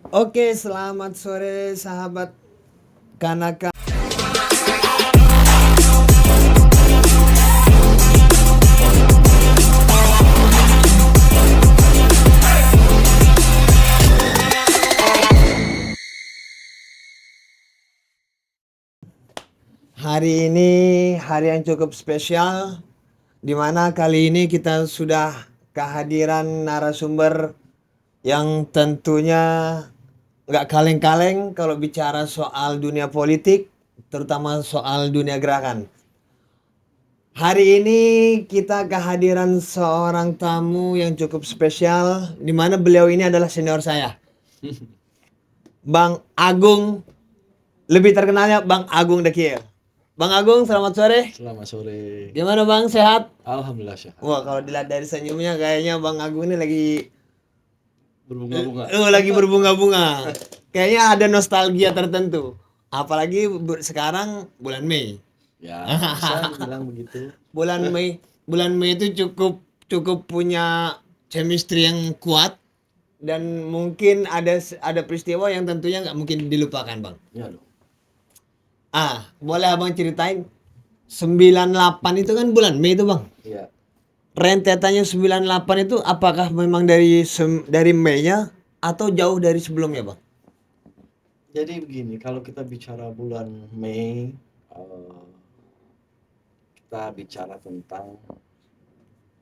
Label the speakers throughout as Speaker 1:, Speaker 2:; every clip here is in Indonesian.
Speaker 1: Oke, selamat sore sahabat Kanaka. Hari ini hari yang cukup spesial, di mana kali ini kita sudah kehadiran narasumber yang tentunya nggak kaleng-kaleng kalau bicara soal dunia politik, terutama soal dunia gerakan. Hari ini kita kehadiran seorang tamu yang cukup spesial, di mana beliau ini adalah senior saya, Bang Agung, lebih terkenalnya Bang Agung Dekil. Bang Agung, selamat sore.
Speaker 2: Selamat sore.
Speaker 1: Gimana Bang, sehat?
Speaker 2: Alhamdulillah sehat.
Speaker 1: Wah, kalau dilihat dari senyumnya kayaknya Bang Agung ini
Speaker 2: Berbunga-bunga.
Speaker 1: lagi berbunga-bunga. Kayaknya ada nostalgia tertentu. Apalagi sekarang bulan Mei.
Speaker 2: Ya, bisa dibilang begitu.
Speaker 1: bulan Mei bulan Mei itu cukup cukup punya chemistry yang kuat, dan mungkin ada peristiwa yang tentunya nggak mungkin dilupakan Bang.
Speaker 2: Ya dong.
Speaker 1: Boleh Abang ceritain 98 itu kan bulan Mei itu Bang.
Speaker 2: Iya.
Speaker 1: Rentetannya 98 itu apakah memang dari Mei-nya atau jauh dari sebelumnya Bang?
Speaker 2: Jadi begini, kalau kita bicara bulan Mei, kita bicara tentang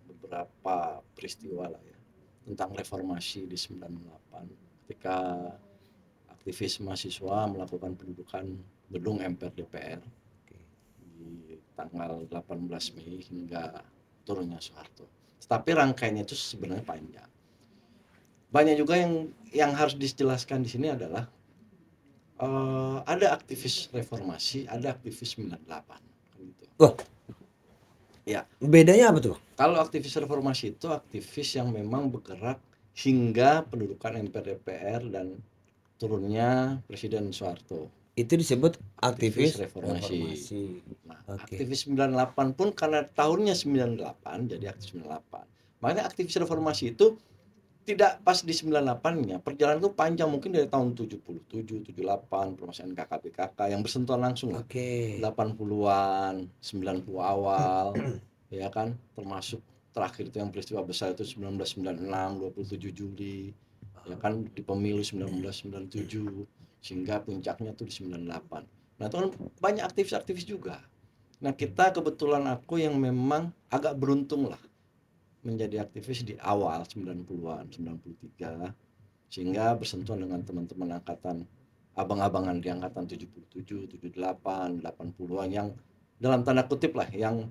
Speaker 2: beberapa peristiwa lah ya. Tentang reformasi di 98 ketika aktivis mahasiswa melakukan pendudukan gedung MPR DPR di tanggal 18 Mei hingga turunnya Soeharto. Tapi rangkaiannya itu sebenarnya panjang. Banyak juga yang harus dijelaskan di sini adalah ada aktivis reformasi, ada aktivis 98 gitu.
Speaker 1: Wah,
Speaker 2: Ya,
Speaker 1: bedanya apa tuh?
Speaker 2: kalau aktivis reformasi itu aktivis yang memang bergerak hingga pendudukan MPR DPR dan turunnya Presiden Soeharto.
Speaker 1: Itu disebut
Speaker 2: Aktivis
Speaker 1: aktivis
Speaker 2: reformasi. Nah,
Speaker 1: Oke.
Speaker 2: aktivis 98 pun karena tahunnya 98 jadi aktivis 98. Makanya aktivis reformasi itu tidak pas di 98-nya, perjalanan itu panjang, mungkin dari tahun 77, 78, permasalahan KKP-KK yang bersentuhan langsung lah.
Speaker 1: Oke.
Speaker 2: 80-an, 90 awal, ya kan, termasuk terakhir itu yang peristiwa besar itu 1996, 27 Juli, ya kan, di pemilu 1997, sehingga puncaknya tuh di 98. Nah, itu kan banyak aktivis-aktivis juga. Nah, kita kebetulan aku yang memang agak beruntung lah menjadi aktivis di awal 90-an, 93, sehingga bersentuhan dengan teman-teman angkatan abang-abangan di angkatan 77, 78, 80-an yang dalam tanda kutip lah yang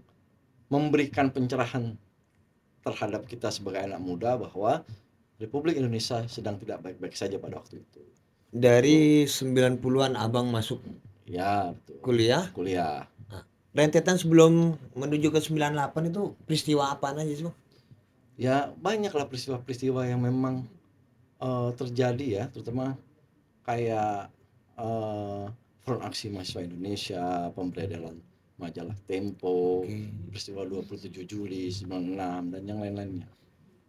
Speaker 2: memberikan pencerahan terhadap kita sebagai anak muda bahwa Republik Indonesia sedang tidak baik-baik saja pada waktu itu.
Speaker 1: Dari 90-an Abang masuk
Speaker 2: Ya, betul.
Speaker 1: kuliah.
Speaker 2: Kuliah.
Speaker 1: Rentetan sebelum menuju ke 98 itu peristiwa apa aja sih Bang?
Speaker 2: Ya, banyaklah peristiwa-peristiwa yang memang terjadi ya, terutama kayak Front Aksi Mahasiswa Indonesia, pemberedaran majalah Tempo, peristiwa 27 Juli 96 dan yang lain-lainnya.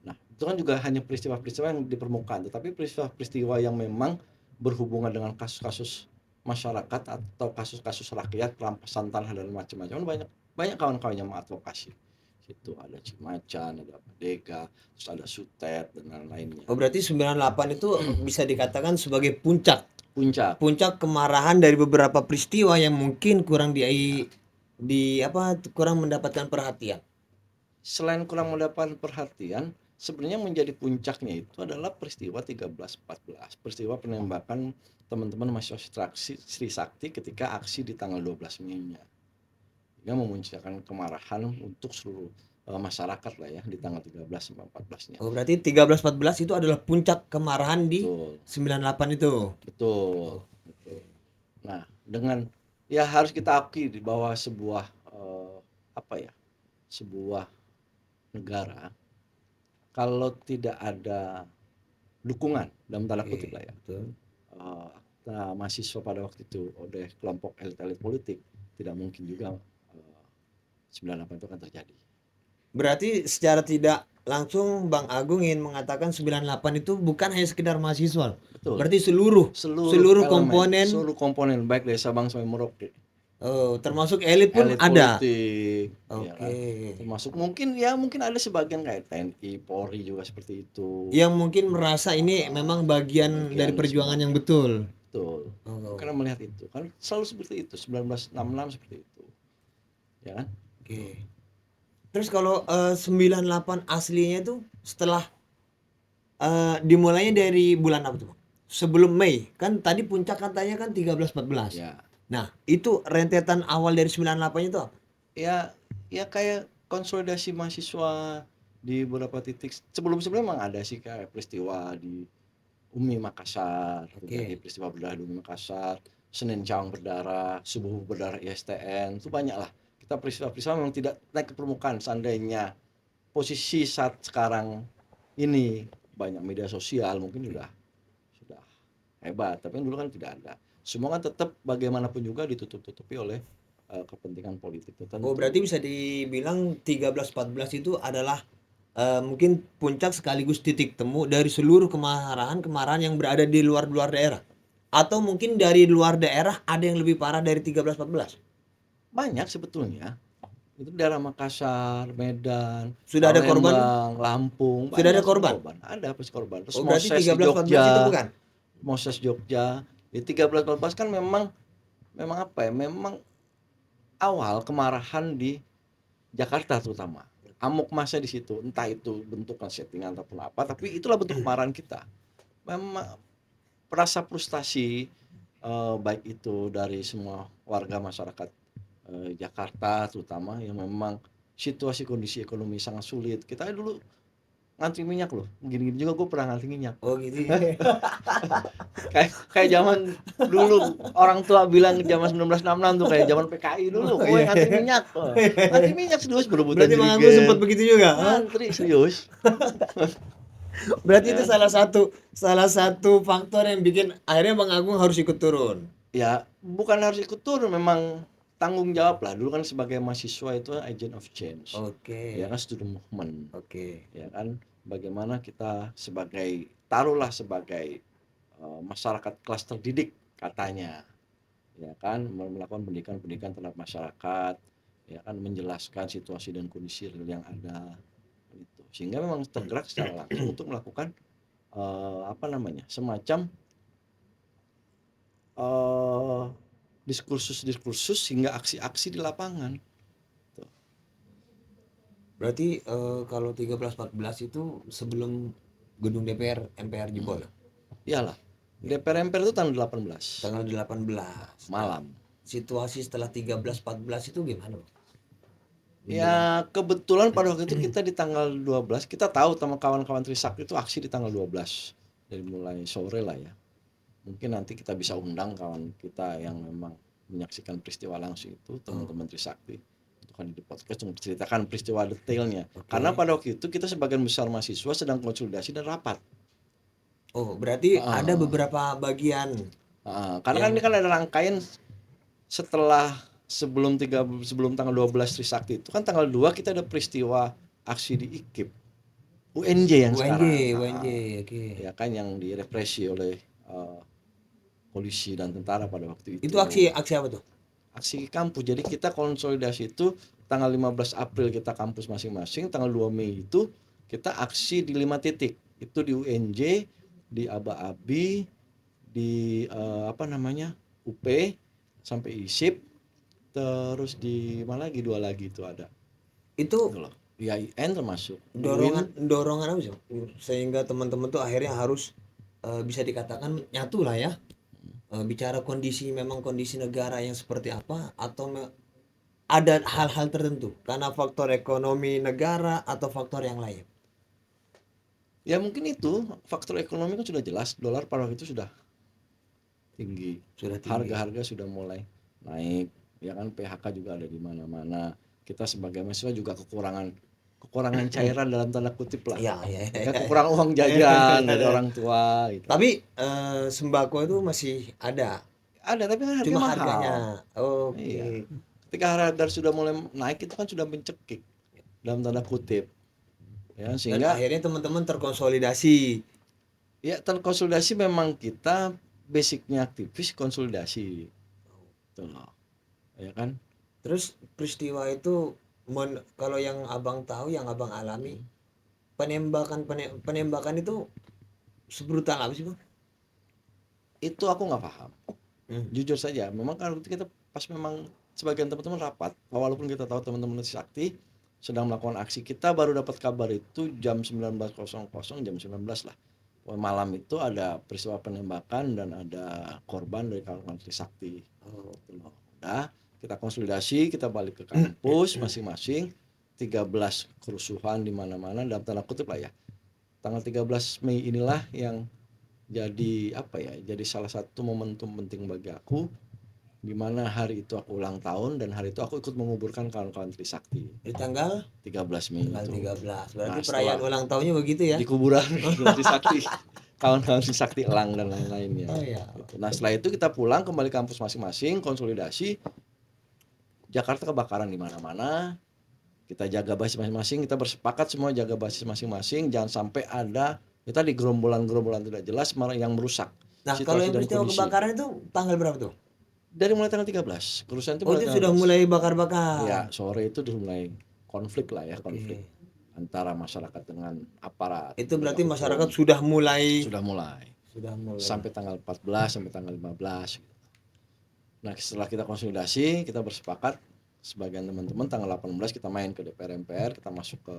Speaker 2: Nah, itu kan juga hanya peristiwa-peristiwa yang di permukaan, tetapi peristiwa-peristiwa yang memang berhubungan dengan kasus-kasus masyarakat atau kasus-kasus rakyat, perampasan tanah dan macam-macam, banyak banyak kawan-kawan yang mengadvokasi. Situ ada Cimacan, ada Merdeka, terus ada Sutet dan lain-lainnya.
Speaker 1: Oh, berarti 98 itu bisa dikatakan sebagai
Speaker 2: Puncak.
Speaker 1: puncak kemarahan dari beberapa peristiwa yang mungkin kurang kurang mendapatkan perhatian.
Speaker 2: Selain kurang mendapat perhatian, sebenarnya menjadi puncaknya itu adalah peristiwa 13-14, peristiwa penembakan teman-teman mahasiswa Sri Sakti ketika aksi di tanggal 12 Mei-nya. Yang memunculkan kemarahan untuk seluruh masyarakat lah ya di tanggal 13 sampai 14-nya.
Speaker 1: Oh, berarti 13-14 itu adalah puncak kemarahan di
Speaker 2: Betul.
Speaker 1: 98 itu.
Speaker 2: Betul. Betul. Nah, dengan ya harus kita akui di bawah sebuah sebuah negara, kalau tidak ada dukungan dalam tanda kutip lah ya, mahasiswa pada waktu itu oleh kelompok elit-elit politik, tidak mungkin juga 98 itu akan terjadi.
Speaker 1: Berarti secara tidak langsung Bang Agung ingin mengatakan 98 itu bukan hanya sekedar mahasiswa.
Speaker 2: Betul.
Speaker 1: Berarti seluruh
Speaker 2: Seluruh
Speaker 1: seluruh
Speaker 2: elemen,
Speaker 1: komponen,
Speaker 2: seluruh komponen baik dari Sabang sampai Merauke.
Speaker 1: termasuk elit pun
Speaker 2: Elit
Speaker 1: ada.
Speaker 2: politik, ya
Speaker 1: Oke.
Speaker 2: kan. Termasuk mungkin ada sebagian kayak TNI, Polri juga seperti itu.
Speaker 1: Yang mungkin merasa ini memang bagian dari
Speaker 2: Bagian
Speaker 1: perjuangan yang betul.
Speaker 2: betul.
Speaker 1: Oh,
Speaker 2: Karena melihat itu kan selalu seperti itu, 1966 seperti itu. Ya kan?
Speaker 1: oke. Terus kalau 98 aslinya itu setelah dimulainya dari bulan apa tuh? Sebelum Mei. Kan tadi puncak katanya kan 13-14.
Speaker 2: Ya.
Speaker 1: Nah, itu rentetan awal dari 98 itu apa?
Speaker 2: Ya ya kayak konsolidasi mahasiswa di beberapa titik. Sebelum-sebelumnya memang ada sih kayak peristiwa di UMI Makassar, terjadi
Speaker 1: Oke.
Speaker 2: peristiwa berdarah di UMI Makassar, Senin Cawang berdarah, Subuh berdarah ISTN, itu banyak lah. Kita peristiwa-peristiwa memang tidak naik ke permukaan. Seandainya posisi saat sekarang ini banyak media sosial mungkin sudah hebat, tapi dulu kan tidak ada. Semua kan tetap bagaimanapun juga ditutup-tutupi oleh kepentingan politik
Speaker 1: Oh, berarti
Speaker 2: tertentu.
Speaker 1: bisa dibilang 13-14 itu adalah mungkin puncak sekaligus titik temu dari seluruh kemarahan-kemarahan yang berada di luar-luar daerah. Atau mungkin dari luar daerah ada yang lebih parah dari 13-14.
Speaker 2: Banyak sebetulnya. Itu daerah Makassar, Medan,
Speaker 1: Sudah ada korban?
Speaker 2: Palembang, Lampung,
Speaker 1: Sudah ada
Speaker 2: banyak sebenarnya
Speaker 1: korban?
Speaker 2: korban. Ada pasti korban. Terus
Speaker 1: Oh, berarti
Speaker 2: Moses di
Speaker 1: 13-14 itu
Speaker 2: Jogja,
Speaker 1: bukan?
Speaker 2: Moses Jogja. Di 13-14 kan memang memang apa ya? Memang awal kemarahan di Jakarta terutama. Amuk masa di situ, entah itu bentuk settingan ataupun apa, tapi itulah bentuk kemarahan kita. Memang rasa frustasi baik itu dari semua warga masyarakat Jakarta terutama yang memang situasi kondisi ekonomi sangat sulit. Kita dulu ngantri minyak loh, gini-gini juga gue pernah ngantri minyak.
Speaker 1: Oh, gitu ya.
Speaker 2: Kayak kayak zaman dulu orang tua bilang zaman 1966 tuh kayak zaman PKI dulu,
Speaker 1: Oh,
Speaker 2: gue
Speaker 1: iya.
Speaker 2: ngantri minyak. Oh. Ngantri minyak serius berebutan
Speaker 1: Berarti Bang Agus sempat
Speaker 2: jerigen.
Speaker 1: begitu juga? Hah?
Speaker 2: Ngantri serius.
Speaker 1: Berarti itu
Speaker 2: Ya.
Speaker 1: salah satu faktor yang bikin akhirnya Bang Agung harus ikut turun.
Speaker 2: Ya, bukan harus ikut turun, memang tanggung jawab lah. Dulu kan sebagai mahasiswa itu agent of change.
Speaker 1: Oke.
Speaker 2: Ya kan student movement.
Speaker 1: Oke.
Speaker 2: Ya kan bagaimana kita sebagai taruhlah sebagai masyarakat kelas terdidik katanya. Ya kan melakukan pendidikan-pendidikan terhadap masyarakat, ya kan menjelaskan situasi dan kondisi real yang ada gitu. Sehingga memang tergerak secara langsung untuk melakukan apa namanya? Semacam eh, diskursus-diskursus hingga aksi-aksi di lapangan. Tuh.
Speaker 1: Berarti kalau 13-14 itu sebelum gedung DPR MPR jebol.
Speaker 2: Iyalah.
Speaker 1: Ya,
Speaker 2: DPR MPR itu tanggal 18
Speaker 1: tanggal 18. Nah,
Speaker 2: malam.
Speaker 1: situasi setelah 13-14 itu gimana, Bang? Menjelang.
Speaker 2: Ya kebetulan pada waktu itu kita di tanggal 12 kita tahu sama kawan-kawan Trisakti itu aksi di tanggal 12 dari mulai sore lah ya. Mungkin nanti kita bisa undang kawan kita yang memang menyaksikan peristiwa langsung itu
Speaker 1: Oh,
Speaker 2: teman-teman Trisakti untuk kan di podcast untuk menceritakan peristiwa detailnya. Karena
Speaker 1: oke.
Speaker 2: pada waktu itu kita sebagian besar mahasiswa sedang konsolidasi dan rapat.
Speaker 1: Oh, berarti ada
Speaker 2: Heeh.
Speaker 1: beberapa bagian
Speaker 2: Karena kan
Speaker 1: yang
Speaker 2: ini kan ada rangkaian setelah sebelum tanggal 12 Trisakti itu kan tanggal 2 kita ada peristiwa aksi di IKIP UNJ yang
Speaker 1: UNJ,
Speaker 2: sekarang
Speaker 1: UNJ, oke.
Speaker 2: ya kan yang direpresi oleh eh, polisi dan tentara pada waktu
Speaker 1: Itu
Speaker 2: itu
Speaker 1: aksi aksi apa tuh?
Speaker 2: aksi kampus. Jadi kita konsolidasi itu tanggal 15 April kita kampus masing-masing, tanggal 2 Mei itu kita aksi di 5 titik. Itu di UNJ, di Aba Abi, di apa namanya? UP sampai ISIP, terus di mana lagi dua lagi itu ada. Itu
Speaker 1: Itu
Speaker 2: loh. Di IAIN termasuk
Speaker 1: dorongan
Speaker 2: UIN.
Speaker 1: dorongan apa sih, sehingga teman-teman tuh akhirnya harus bisa dikatakan nyatu lah ya. Bicara kondisi, memang kondisi negara yang seperti apa, atau ada hal-hal tertentu karena faktor ekonomi negara atau faktor yang lain.
Speaker 2: Ya mungkin itu faktor ekonomi kan sudah jelas, dolar pada waktu itu sudah tinggi,
Speaker 1: Sudah tinggi.
Speaker 2: harga-harga sudah mulai naik, ya kan PHK juga ada di mana-mana. Kita sebagai mahasiswa juga kekurangan kekurangan cairan dalam tanda kutip lah.
Speaker 1: Ya, ya,
Speaker 2: Ya
Speaker 1: ya,
Speaker 2: kan
Speaker 1: ya.
Speaker 2: kekurangan uang jajan dari orang tua gitu.
Speaker 1: Tapi sembako itu masih ada,
Speaker 2: Ada tapi kan
Speaker 1: cuma
Speaker 2: harganya mahal.
Speaker 1: harganya. Oke.
Speaker 2: Iya. Ketika harga sudah mulai naik itu kan sudah mencekik. dalam tanda kutip. Ya,
Speaker 1: Dan
Speaker 2: sehingga
Speaker 1: akhirnya teman-teman terkonsolidasi.
Speaker 2: ya terkonsolidasi, memang kita basicnya aktivis konsolidasi. Tuh loh. Ya kan?
Speaker 1: Terus peristiwa itu kalau yang abang tahu, yang abang alami, penembakan itu sebrutal apa sih bang?
Speaker 2: Itu aku nggak paham.
Speaker 1: Hmm.
Speaker 2: Jujur saja, memang kan waktu kita pas memang sebagian teman-teman rapat, walaupun kita tahu teman-teman Sakti sedang melakukan aksi, kita baru dapat kabar itu jam 19.00, jam 19 lah. Malam itu ada peristiwa penembakan dan ada korban dari kawan-kawan Sakti.
Speaker 1: Oh.
Speaker 2: Udah, kita konsolidasi, kita balik ke kampus masing-masing. 13 kerusuhan di mana-mana dalam tanda kutip lah ya. Tanggal 13 Mei inilah yang jadi apa ya? Jadi salah satu momentum penting bagi aku, di mana hari itu aku ulang tahun dan hari itu aku ikut menguburkan kawan-kawan Trisakti.
Speaker 1: Di tanggal
Speaker 2: 13 Mei
Speaker 1: tanggal
Speaker 2: itu.
Speaker 1: 13. Berarti
Speaker 2: Nah,
Speaker 1: perayaan
Speaker 2: setelah
Speaker 1: ulang tahunnya begitu ya?
Speaker 2: di kuburan Trisakti, kawan-kawan Trisakti Elang dan lain-lainnya.
Speaker 1: Oh ya.
Speaker 2: Gitu. Nah, setelah itu kita pulang kembali kampus masing-masing, konsolidasi. Jakarta kebakaran di mana-mana. Kita jaga basis masing-masing, kita bersepakat semua jaga basis masing-masing, jangan sampai ada kita di gerombolan-gerombolan tidak jelas yang merusak
Speaker 1: Nah, kalau
Speaker 2: situasi
Speaker 1: yang
Speaker 2: dan
Speaker 1: peristiwa
Speaker 2: kondisi.
Speaker 1: kebakaran itu tanggal berapa tuh?
Speaker 2: Dari mulai tanggal 13, kerusuhan itu
Speaker 1: Oh,
Speaker 2: mulai
Speaker 1: itu
Speaker 2: tanggal
Speaker 1: sudah
Speaker 2: 13.
Speaker 1: mulai
Speaker 2: Ya,
Speaker 1: bakar-bakar.
Speaker 2: sore itu udah mulai konflik lah ya, konflik
Speaker 1: Oke.
Speaker 2: antara masyarakat dengan aparat
Speaker 1: Itu
Speaker 2: penegak
Speaker 1: berarti masyarakat
Speaker 2: hukum. Sudah mulai sampai tanggal 14 sampai tanggal 15. Nah, setelah kita konsolidasi, kita bersepakat sebagian teman-teman tanggal 18 kita main ke DPR MPR, kita masuk ke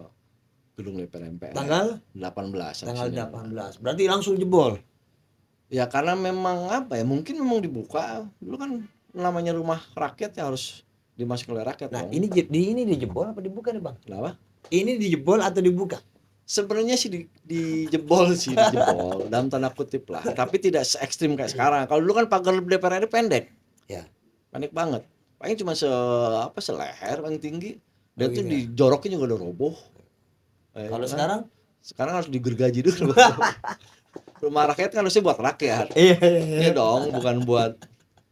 Speaker 2: gedung DPR MPR.
Speaker 1: Tanggal
Speaker 2: 18
Speaker 1: tanggal
Speaker 2: aksinya.
Speaker 1: 18. Berarti langsung jebol.
Speaker 2: Ya karena memang apa ya, mungkin memang dibuka. Dulu kan namanya rumah rakyat ya harus dimasuki oleh rakyat
Speaker 1: Nah,
Speaker 2: dong.
Speaker 1: ini dijebol apa dibuka nih, Bang?
Speaker 2: Kenapa?
Speaker 1: Ini dijebol atau dibuka?
Speaker 2: Sebenarnya sih dijebol sih, dijebol dalam tanda kutip lah. Tapi tidak se ekstrim kayak sekarang. Kalau dulu kan pagar DPR ini pendek.
Speaker 1: Ya.
Speaker 2: Pendek banget. Paling cuma seleher paling tinggi.
Speaker 1: Oh
Speaker 2: Dan tuh
Speaker 1: gitu ya.
Speaker 2: dijoroknya juga udah roboh.
Speaker 1: Kalau
Speaker 2: Kan?
Speaker 1: sekarang?
Speaker 2: Sekarang harus digergaji dulu. Rumah rakyat kan harusnya buat rakyat.
Speaker 1: Iya,
Speaker 2: Iya dong, bukan buat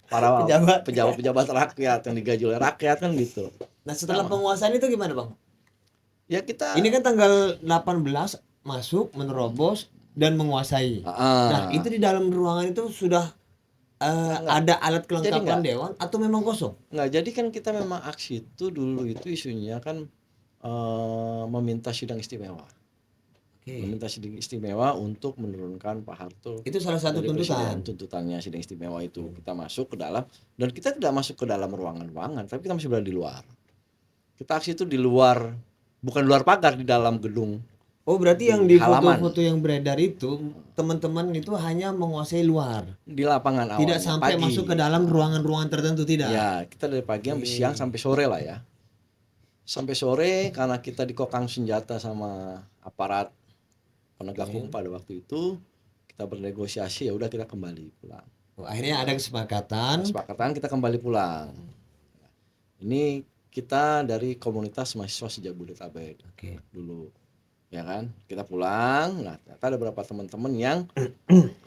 Speaker 2: para
Speaker 1: Pejabat.
Speaker 2: pejabat rakyat yang digaji oleh rakyat kan gitu.
Speaker 1: Nah, setelah
Speaker 2: Sama.
Speaker 1: penguasaan itu gimana, Bang?
Speaker 2: Ya kita
Speaker 1: Ini kan tanggal 18 masuk, menerobos dan menguasai. Nah, itu di dalam ruangan itu sudah
Speaker 2: Enggak.
Speaker 1: ada alat
Speaker 2: Jadi
Speaker 1: kelengkapan
Speaker 2: enggak.
Speaker 1: dewan atau memang kosong?
Speaker 2: Enggak, jadi kan kita memang aksi itu dulu itu isunya kan meminta sidang istimewa.
Speaker 1: Oke.
Speaker 2: Meminta sidang istimewa untuk menurunkan Pak Harto
Speaker 1: Itu salah satu
Speaker 2: dari presiden.
Speaker 1: tuntutan.
Speaker 2: Tuntutannya sidang istimewa itu kita masuk ke dalam, dan kita tidak masuk ke dalam ruangan-ruangan, tapi kita masih berada di luar. Kita aksi itu di luar, bukan di luar pagar, di dalam gedung.
Speaker 1: Oh, berarti yang
Speaker 2: Di
Speaker 1: di
Speaker 2: halaman.
Speaker 1: foto-foto yang beredar itu teman-teman itu hanya menguasai luar.
Speaker 2: Di lapangan awalnya
Speaker 1: Tidak sampai
Speaker 2: pagi.
Speaker 1: masuk ke dalam ruangan-ruangan tertentu, tidak.
Speaker 2: Ya, kita dari pagi sampai siang sampai sore lah ya. Sampai sore karena kita dikokang senjata sama aparat penegak hukum pada waktu itu, kita bernegosiasi, ya udah kita kembali pulang.
Speaker 1: Oh, akhirnya ada kesepakatan.
Speaker 2: Kesepakatan kita kembali pulang. Ini kita dari komunitas mahasiswa Sejabodetabek.
Speaker 1: Oke.
Speaker 2: Dulu. Ya kan? Kita pulang. Nah, ternyata ada beberapa teman-teman yang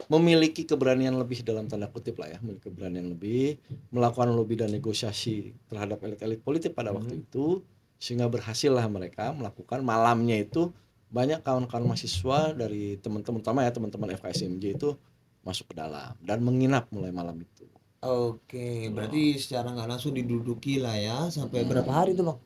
Speaker 2: memiliki keberanian lebih dalam tanda kutip lah ya, memiliki keberanian lebih, melakukan lobby dan negosiasi terhadap elit-elit politik pada waktu itu, sehingga berhasillah mereka melakukan malamnya itu. Banyak kawan-kawan mahasiswa dari teman-teman, terutama ya teman-teman FKSMJ itu masuk ke dalam dan menginap mulai malam itu.
Speaker 1: Oke, berarti secara nggak langsung diduduki lah ya. Sampai berapa hari itu, Bang?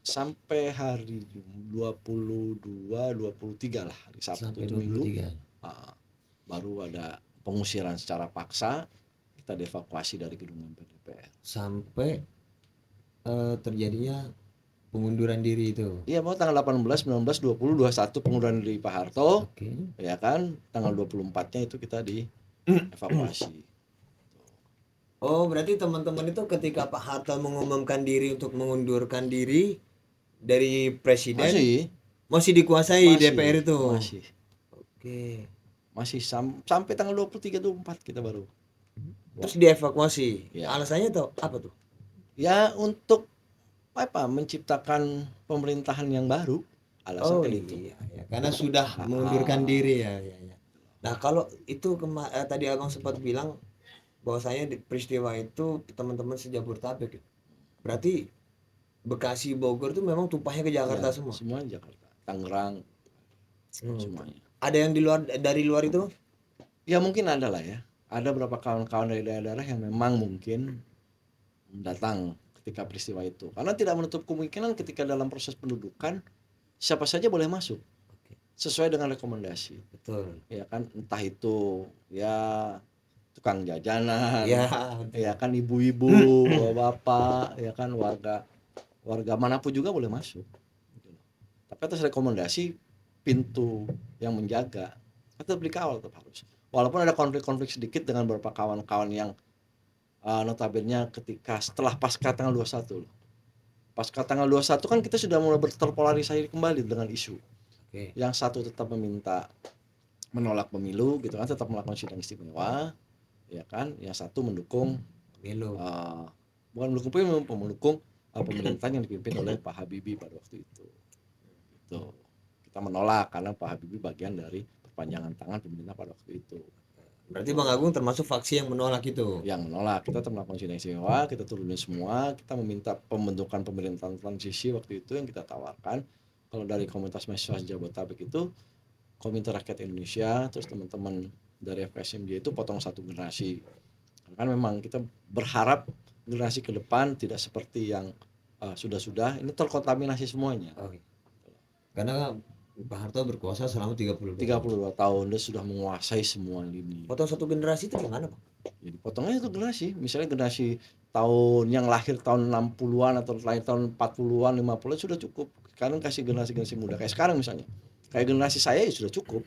Speaker 2: Sampai hari 22, 23 lah, hari Sabtu
Speaker 1: Sampai
Speaker 2: itu minggu.
Speaker 1: 23.
Speaker 2: Baru ada pengusiran secara paksa, kita dievakuasi dari gedung DPR.
Speaker 1: Sampai terjadinya pengunduran diri itu.
Speaker 2: Iya, mau tanggal 18, 19, 20, 21 pengunduran diri Pak Harto.
Speaker 1: Oke.
Speaker 2: Ya kan, tanggal 24-nya itu kita dievakuasi.
Speaker 1: Oh, berarti teman-teman itu ketika Pak Harto mengumumkan diri untuk mengundurkan diri dari presiden, masih dikuasai DPR itu.
Speaker 2: Masih.
Speaker 1: Oke.
Speaker 2: Masih sampai tanggal 23, 24 kita baru.
Speaker 1: Terus dievakuasi.
Speaker 2: Ya.
Speaker 1: Alasannya tuh apa tuh?
Speaker 2: Ya untuk menciptakan pemerintahan yang baru. Alasan itu.
Speaker 1: Iya, ya. Karena sudah mengundurkan diri ya. Nah, kalau itu tadi Abang sempat bilang bahwasanya peristiwa itu teman-teman Sejabodetabek. Berarti Bekasi, Bogor tuh memang tumpahnya ke Jakarta
Speaker 2: Ya,
Speaker 1: semua.
Speaker 2: semua Jakarta, Tangerang,
Speaker 1: Hmm.
Speaker 2: semuanya.
Speaker 1: Ada yang dari luar itu?
Speaker 2: Ya mungkin ada lah ya. Ada beberapa kawan-kawan dari daerah-daerah yang memang mungkin datang ketika peristiwa itu. Karena tidak menutup kemungkinan ketika dalam proses pendudukan siapa saja boleh masuk
Speaker 1: Oke.
Speaker 2: sesuai dengan rekomendasi.
Speaker 1: Betul.
Speaker 2: Ya kan, entah itu ya tukang jajanan,
Speaker 1: Ya,
Speaker 2: ya
Speaker 1: betul.
Speaker 2: kan ibu-ibu, bapak, ya kan warga manapun juga boleh masuk. Gitu. Tapi atas rekomendasi pintu yang menjaga tetap dikawal tetap harus. Walaupun ada konflik-konflik sedikit dengan beberapa kawan-kawan yang notabene ketika setelah pasca tanggal 21 loh. Pasca tanggal 21 kan kita sudah mulai terpolarisasi kembali dengan isu.
Speaker 1: Oke.
Speaker 2: Yang satu tetap meminta menolak pemilu gitu kan, tetap melakukan sidang istimewa, ya kan. Yang satu mendukung
Speaker 1: Pemilu.
Speaker 2: bukan mendukung pemilu, mendukung pemerintahan yang dipimpin oleh Pak Habibie pada waktu itu. Gitu. Kita menolak karena Pak Habibie bagian dari perpanjangan tangan pemerintah pada waktu itu.
Speaker 1: Berarti Bang Agung termasuk faksi yang menolak itu.
Speaker 2: Yang menolak, kita tetap melakukan sidang istimewa, kita turunin semua, kita meminta pembentukan pemerintahan transisi waktu itu yang kita tawarkan. Kalau dari komunitas mahasiswa Jabodetabek itu Komite Rakyat Indonesia, terus teman-teman dari FKSMJ itu potong satu generasi. Karena memang kita berharap generasi ke depan tidak seperti yang sudah-sudah, ini terkontaminasi semuanya.
Speaker 1: Oke. Karena Pak Harto berkuasa selama 32
Speaker 2: 32 tahun dia sudah menguasai semua lini.
Speaker 1: Potong satu generasi itu gimana, Pak?
Speaker 2: Jadi potongnya itu generasi, misalnya generasi tahun yang lahir tahun 60-an atau lahir tahun 40-an, 50-an sudah cukup. Sekarang kasih generasi-generasi muda kayak sekarang misalnya. Kayak generasi saya ya sudah cukup.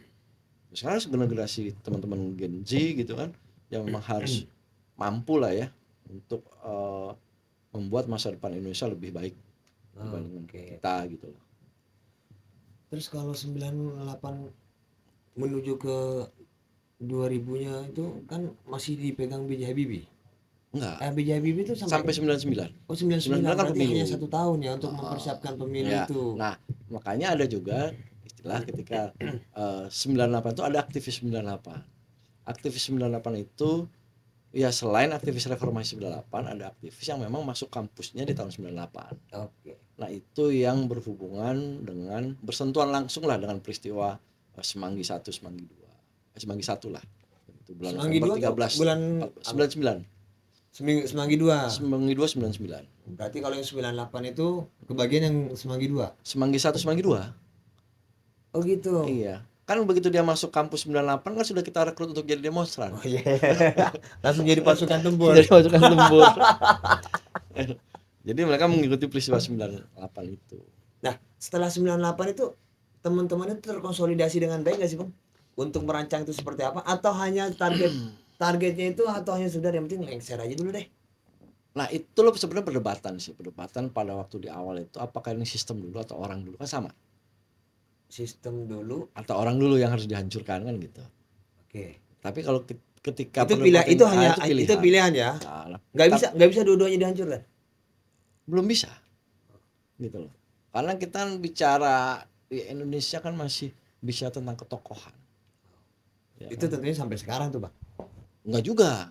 Speaker 2: Sekarang generasi teman-teman Gen Z gitu kan yang memang harus mampu lah ya untuk membuat masa depan Indonesia lebih baik dibanding kita gitu loh.
Speaker 1: Terus kalau 98 menuju ke 2000-nya itu kan masih dipegang B.J. Habibie.
Speaker 2: Enggak,
Speaker 1: B.J. Habibie itu
Speaker 2: sampai 99.
Speaker 1: Oh 99
Speaker 2: kan
Speaker 1: berarti
Speaker 2: pemilu.
Speaker 1: hanya 1 tahun ya untuk mempersiapkan pemilu
Speaker 2: Ya.
Speaker 1: itu.
Speaker 2: Nah, makanya ada juga istilah ketika 98 itu ada aktivis 98. Aktivis 98 itu ya selain aktivis reformasi 98 ada aktivis yang memang masuk kampusnya di tahun 98.
Speaker 1: Oke.
Speaker 2: Nah, itu yang berhubungan dengan bersentuhan langsung lah dengan peristiwa Semanggi 1, Semanggi 2. Semanggi 1 lah. Itu bulan
Speaker 1: Semanggi
Speaker 2: November
Speaker 1: 2 tuh
Speaker 2: 13
Speaker 1: bulan
Speaker 2: 99.
Speaker 1: Semanggi 2.
Speaker 2: Semanggi 2 99.
Speaker 1: Berarti kalau yang 98 itu kebagian yang Semanggi 2.
Speaker 2: Semanggi 1, Semanggi 2.
Speaker 1: Oh gitu.
Speaker 2: Iya. Kan begitu dia masuk kampus 98 kan sudah kita rekrut untuk jadi demonstran.
Speaker 1: Oh iya. Langsung jadi pasukan tempur.
Speaker 2: Jadi pasukan tempur. Jadi mereka mengikuti peristiwa 98 itu.
Speaker 1: Nah, setelah 98 itu teman-teman itu terkonsolidasi dengan baik nggak sih, Bang? Untuk merancang itu seperti apa? Atau hanya targetnya itu atau hanya sudah yang penting lengser aja dulu deh?
Speaker 2: Nah, itu loh sebenarnya perdebatan pada waktu di awal itu apakah ini sistem dulu atau orang dulu kan sama.
Speaker 1: Sistem dulu
Speaker 2: Atau orang dulu yang harus dihancurkan kan gitu.
Speaker 1: Oke.
Speaker 2: Tapi kalau ketika
Speaker 1: itu hanya itu pilihan ya.
Speaker 2: Nah,
Speaker 1: Nggak bisa dua-duanya dihancurkan.
Speaker 2: belum bisa. Gitu loh. Karena kita bicara di Indonesia kan masih bisa tentang ketokohan. Ya
Speaker 1: Itu
Speaker 2: kan?
Speaker 1: tentunya sampai sekarang tuh, Bang.
Speaker 2: Enggak juga.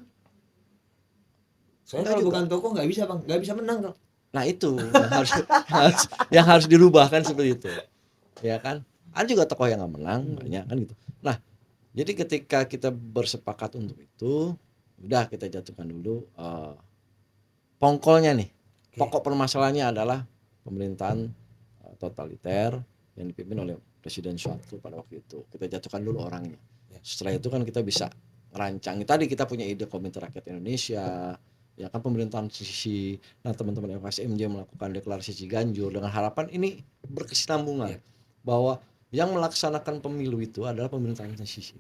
Speaker 1: Soalnya kalau bukan tokoh nggak bisa, Bang. Nggak bisa menang kok.
Speaker 2: Nah, itu yang harus dirubah kan seperti itu. Ya kan? Ada juga tokoh yang nggak menang banyak kan gitu. Nah, jadi ketika kita bersepakat untuk itu, udah kita jatuhkan dulu pongkolnya nih. Pokok permasalahannya adalah pemerintahan totaliter yang dipimpin oleh Presiden Soeharto pada waktu itu. Kita jatuhkan dulu orangnya. Setelah itu kan kita bisa merancang. Tadi kita punya ide Komite Rakyat Indonesia, ya kan pemerintahan sisi. Nah, teman-teman FKSMJ melakukan deklarasi Ciganjur dengan harapan ini berkesinambungan bahwa yang melaksanakan pemilu itu adalah pemerintahan transisi.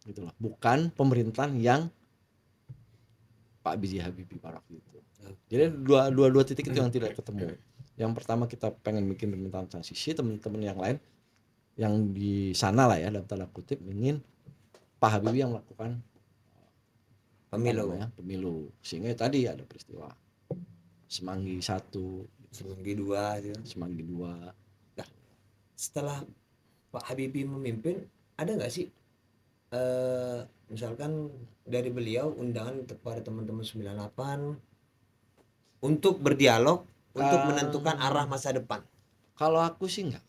Speaker 2: Gitu loh. Bukan pemerintahan yang Pak B.J. Habibie pada waktu itu. Jadi dua titik itu yang tidak ketemu. Yang pertama kita pengen bikin pemerintahan transisi, teman-teman yang lain yang di sana lah ya dalam tanda kutip ingin Pak Habibie yang melakukan pemilu. Sehingga tadi ada peristiwa Semanggi 1,
Speaker 1: Semanggi 2 gitu.
Speaker 2: Semanggi 2.
Speaker 1: Nah, setelah Pak Habibie memimpin, ada nggak sih misalkan dari beliau undangan kepada teman-teman 98 untuk berdialog untuk menentukan arah masa depan?
Speaker 2: Kalau aku sih enggak.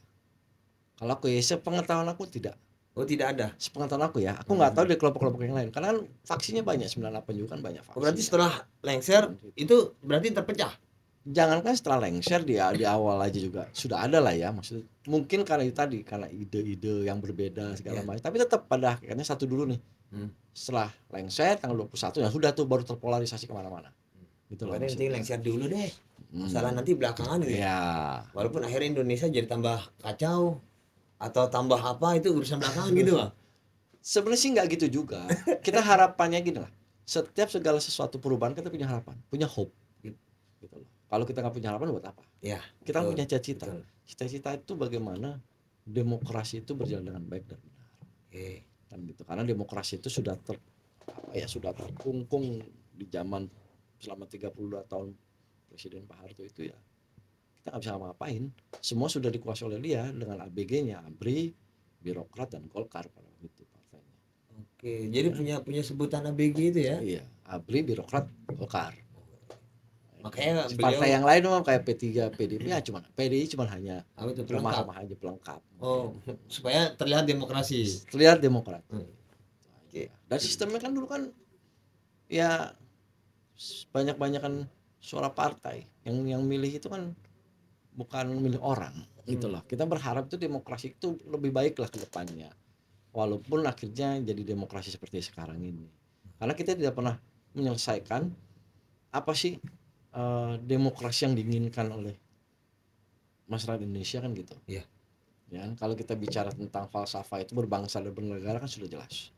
Speaker 2: Kalau aku ya sepengetahuan aku tidak.
Speaker 1: Oh, tidak ada.
Speaker 2: Sepengetahuan aku ya, aku nggak tahu dari kelompok-kelompok yang lain. Karena kan vaksinnya banyak, 98 juga kan banyak
Speaker 1: Oh, berarti
Speaker 2: vaksin.
Speaker 1: setelah lengser itu berarti terpecah.
Speaker 2: Jangankan setelah lengser dia di awal aja juga sudah ada lah ya, maksudnya mungkin karena itu tadi karena ide-ide yang berbeda segala
Speaker 1: Iya.
Speaker 2: macam. Tapi tetap pada akhirnya satu dulu nih.
Speaker 1: Hmm.
Speaker 2: Setelah lengser tanggal 21 ya sudah tuh baru terpolarisasi kemana-mana. Gitu loh
Speaker 1: Pokoknya nanti
Speaker 2: maksudnya.
Speaker 1: lengser dulu deh.
Speaker 2: Hmm.
Speaker 1: Masalah nanti belakangan gitu ya.
Speaker 2: Ya,
Speaker 1: Walaupun akhirnya Indonesia jadi tambah kacau atau tambah apa itu urusan belakangan gitu, Bang.
Speaker 2: sebenarnya sih nggak gitu juga. Kita harapannya gini lah. Setiap segala sesuatu perubahan kita punya harapan, punya hope. Gitu loh. Kalau kita nggak punya harapan buat apa?
Speaker 1: Ya,
Speaker 2: Kita
Speaker 1: betul,
Speaker 2: punya cita-cita.
Speaker 1: betul.
Speaker 2: Cita-cita itu bagaimana demokrasi itu berjalan dengan baik dan benar.
Speaker 1: Oke.
Speaker 2: Kan gitu. Karena demokrasi itu sudah sudah terkungkung di zaman selama 32 tahun Presiden Pak Harto itu ya. Kita nggak bisa ngapain. Semua sudah dikuasai oleh dia dengan ABG-nya, ABRI, birokrat dan Golkar pada waktu itu partainya.
Speaker 1: Oke, jadi punya sebutan ABG itu ya.
Speaker 2: Iya, ABRI, birokrat, Golkar.
Speaker 1: Makanya
Speaker 2: Partai
Speaker 1: beliau
Speaker 2: yang lain mah kayak P3, PDIP ya PDI cuma hanya
Speaker 1: apa itu pelengkap.
Speaker 2: rumah-rumah aja pelengkap.
Speaker 1: Oh, supaya terlihat demokrasi.
Speaker 2: Terlihat demokrat.
Speaker 1: Oke.
Speaker 2: Dan sistemnya kan dulu kan ya banyak-banyakan suara partai yang milih itu kan bukan milih orang gitu loh. Kita berharap itu demokrasi itu lebih baik lah ke depannya. Walaupun akhirnya jadi demokrasi seperti sekarang ini. Karena kita tidak pernah menyelesaikan apa sih demokrasi yang diinginkan oleh masyarakat Indonesia kan gitu.
Speaker 1: Iya.
Speaker 2: Ya, kalau kita bicara tentang falsafah itu berbangsa dan bernegara kan sudah jelas.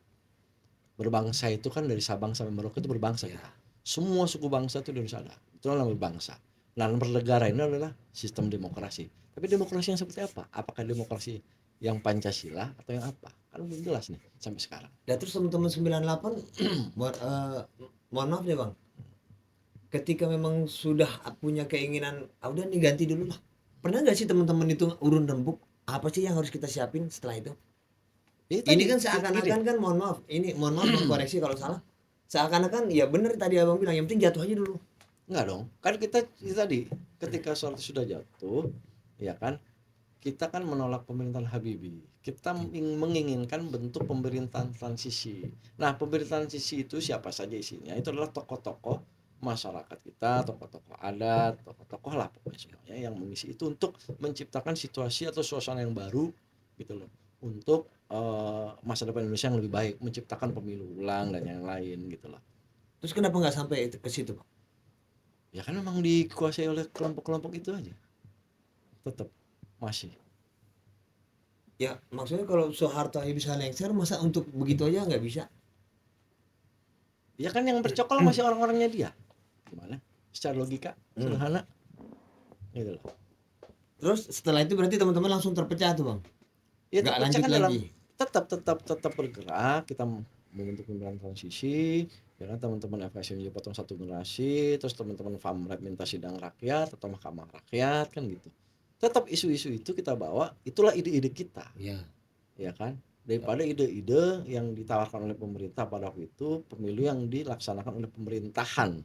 Speaker 2: Berbangsa itu kan dari Sabang sampai Merauke itu berbangsa kita. Semua suku bangsa itu di Indonesia ada. Itu namanya berbangsa. Nah, bernegara ini adalah sistem demokrasi. Tapi demokrasi yang seperti apa? Apakah demokrasi yang Pancasila atau yang apa? Kan belum jelas nih sampai sekarang.
Speaker 1: Ya terus teman-teman 98 mohon maaf ya, Bang. Ketika memang sudah punya keinginan, udah nih ganti dulu lah. Pernah nggak sih teman-teman itu urun rembuk? Apa sih yang harus kita siapin setelah itu? Ini kan seakan-akan kan mohon maaf mengkoreksi kalau salah. Seakan-akan ya bener tadi Abang bilang yang penting jatuh aja dulu.
Speaker 2: Enggak dong. Kan kita itu tadi ketika suatu sudah jatuh, ya kan? Kita kan menolak pemerintahan Habibie. Kita menginginkan bentuk pemerintahan transisi. Nah, pemerintahan transisi itu siapa saja isinya? Itu adalah tokoh-tokoh masyarakat kita, tokoh-tokoh adat, tokoh-tokoh lah pokoknya semuanya yang mengisi itu untuk menciptakan situasi atau suasana yang baru gitu loh. Untuk masa depan Indonesia yang lebih baik, menciptakan pemilu ulang dan yang lain gitu loh.
Speaker 1: Terus kenapa nggak sampai ke situ, Pak?
Speaker 2: Ya kan memang dikuasai oleh kelompok-kelompok itu aja. Tetap masih.
Speaker 1: Ya maksudnya kalau Soeharto aja bisa lengser, masa untuk begitu aja nggak bisa?
Speaker 2: Ya kan yang bercokol masih orang-orangnya dia. Gimana? Secara logika sederhana. Gitu loh.
Speaker 1: Terus setelah itu berarti teman-teman langsung terpecah tuh, Bang?
Speaker 2: Ya
Speaker 1: Nggak
Speaker 2: terpecah
Speaker 1: lanjut
Speaker 2: kan dalam
Speaker 1: lagi?
Speaker 2: tetap bergerak, kita membentuk pemerintahan transisi, ya kan teman-teman FSMJ potong satu generasi, terus teman-teman FAMREP minta sidang rakyat atau mahkamah rakyat kan gitu. Tetap isu-isu itu kita bawa, itulah ide-ide kita.
Speaker 1: Iya.
Speaker 2: Ya kan? Daripada ide-ide yang ditawarkan oleh pemerintah pada waktu itu, pemilu yang dilaksanakan oleh pemerintahan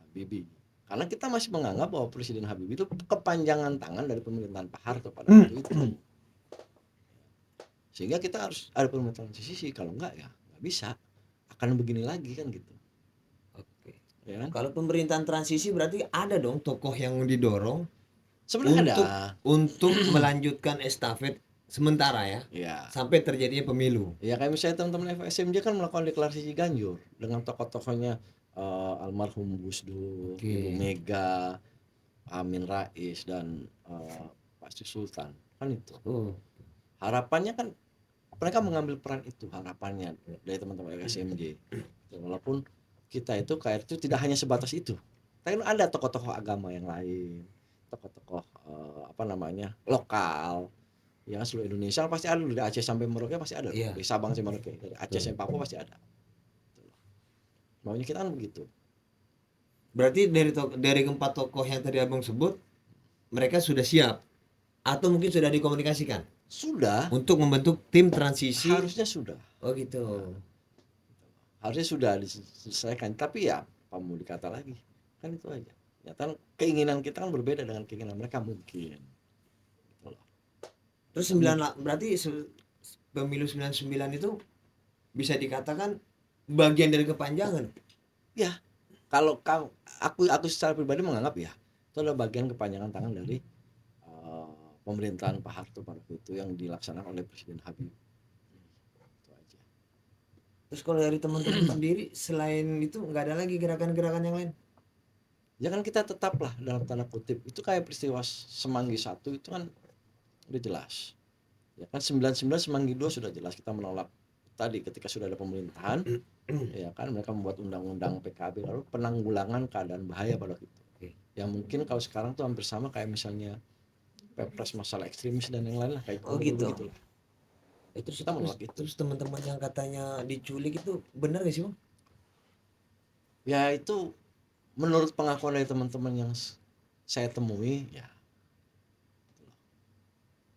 Speaker 2: Habibie. Karena kita masih menganggap bahwa Presiden Habibie itu kepanjangan tangan dari pemerintahan Pak Harto pada waktu itu. Sehingga kita harus ada pemerintahan transisi, kalau enggak ya nggak bisa, akan begini lagi kan gitu.
Speaker 1: Oke.
Speaker 2: Ya kan?
Speaker 1: Kalau pemerintahan transisi berarti ada dong tokoh yang didorong
Speaker 2: Sebenarnya
Speaker 1: untuk melanjutkan estafet sementara ya,
Speaker 2: ya.
Speaker 1: sampai terjadinya pemilu.
Speaker 2: Ya kayak misalnya teman-teman FSMJ kan melakukan deklarasi Ciganjur dengan tokoh-tokohnya almarhum Gus Dur,
Speaker 1: Oke.
Speaker 2: Ibu Mega, Amin Rais dan Pak Sri Sultan kan itu. Harapannya kan mereka mengambil peran itu, harapannya dari teman-teman FSMJ. Walaupun kita itu kayak itu tidak hanya sebatas itu, tapi ada tokoh-tokoh agama yang lain, tokoh-tokoh lokal, ya seluruh Indonesia pasti ada, dari Aceh sampai Merauke pasti ada,
Speaker 1: Iya.
Speaker 2: dari Sabang sampai Merauke, dari Aceh sampai Papua pasti ada. Maunya kita kan begitu.
Speaker 1: Berarti dari keempat tokoh yang tadi Abang sebut, mereka sudah siap atau mungkin sudah dikomunikasikan
Speaker 2: Sudah,
Speaker 1: untuk membentuk tim transisi.
Speaker 2: harusnya sudah.
Speaker 1: Oh gitu.
Speaker 2: Harusnya sudah diselesaikan, tapi ya apa mau dikata lagi, kan itu aja. Ya kan keinginan kita kan berbeda dengan keinginan mereka mungkin. Gitu loh.
Speaker 1: Terus berarti pemilu 99 itu bisa dikatakan bagian dari kepanjangan.
Speaker 2: Ya, kalau aku secara pribadi menganggap ya itu adalah bagian kepanjangan tangan dari pemerintahan Pak Harto pada waktu itu yang dilaksanakan oleh Presiden Habibie. Itu aja.
Speaker 1: Terus kalau dari teman-teman sendiri selain itu nggak ada lagi gerakan-gerakan yang lain?
Speaker 2: Ya kan kita tetaplah dalam tanda kutip itu kayak peristiwa Semanggi 1 itu kan udah jelas. Ya kan 99 Semanggi 2 sudah jelas kita menolak tadi ketika sudah ada pemerintahan ya kan mereka membuat undang-undang PKB lalu penanggulangan keadaan bahaya pada waktu itu. Ya mungkin kalau sekarang tuh hampir sama kayak misalnya Perpres masalah ekstremis dan yang lain lah kayak
Speaker 1: Oh
Speaker 2: dulu
Speaker 1: gitu.
Speaker 2: begitu lah.
Speaker 1: Terus
Speaker 2: Kita menolak itu.
Speaker 1: terus teman-teman yang katanya diculik itu benar gak sih bang?
Speaker 2: Ya itu menurut pengakuan dari teman-teman yang saya temui ya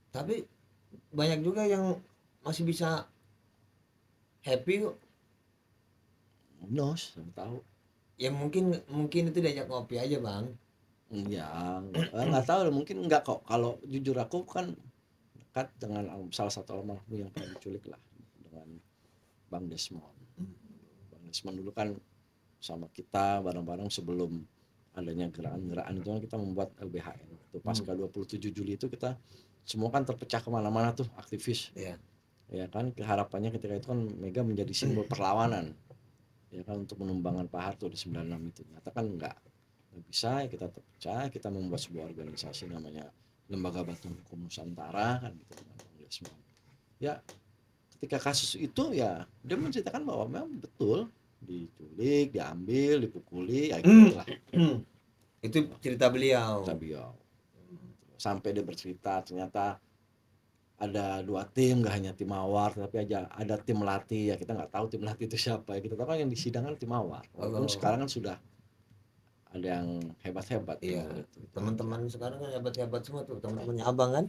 Speaker 1: Tapi banyak juga yang masih bisa happy kok.
Speaker 2: knows saya tahu.
Speaker 1: Ya mungkin mungkin itu diajak ngopi aja bang.
Speaker 2: Ya nggak tahu mungkin nggak kok kalau jujur aku kan dekat dengan salah satu almarhum yang pernah diculik lah dengan Bang Desmond. Bang Desmond dulu kan sama kita bareng-bareng sebelum adanya gerakan-gerakan itu kan kita membuat LBHN itu pasca 27 Juli itu kita semua kan terpecah kemana-mana tuh aktivis
Speaker 1: Iya.
Speaker 2: ya kan harapannya ketika itu kan Mega menjadi simbol perlawanan ya kan untuk menumbangkan Pak Harto di 96 itu ternyata kan nggak bisa ya kita terpecah kita membuat sebuah organisasi namanya Lembaga Batu Hukum Nusantara kan gitu dengan Bang Desmond. Ya ketika kasus itu ya dia menceritakan bahwa memang betul diculik, diambil, dipukuli, ya gitu lah.
Speaker 1: Itu cerita beliau.
Speaker 2: Kata beliau. Sampai dia bercerita ternyata ada 2 tim, gak hanya tim mawar, tapi ada tim latih ya kita nggak tahu tim latih itu siapa ya kita tahu kan yang disidang kan tim mawar. Walaupun sekarang kan sudah ada yang hebat-hebat.
Speaker 1: Iya.
Speaker 2: Itu
Speaker 1: Teman-teman sekarang kan hebat-hebat semua tuh teman-temannya abang kan.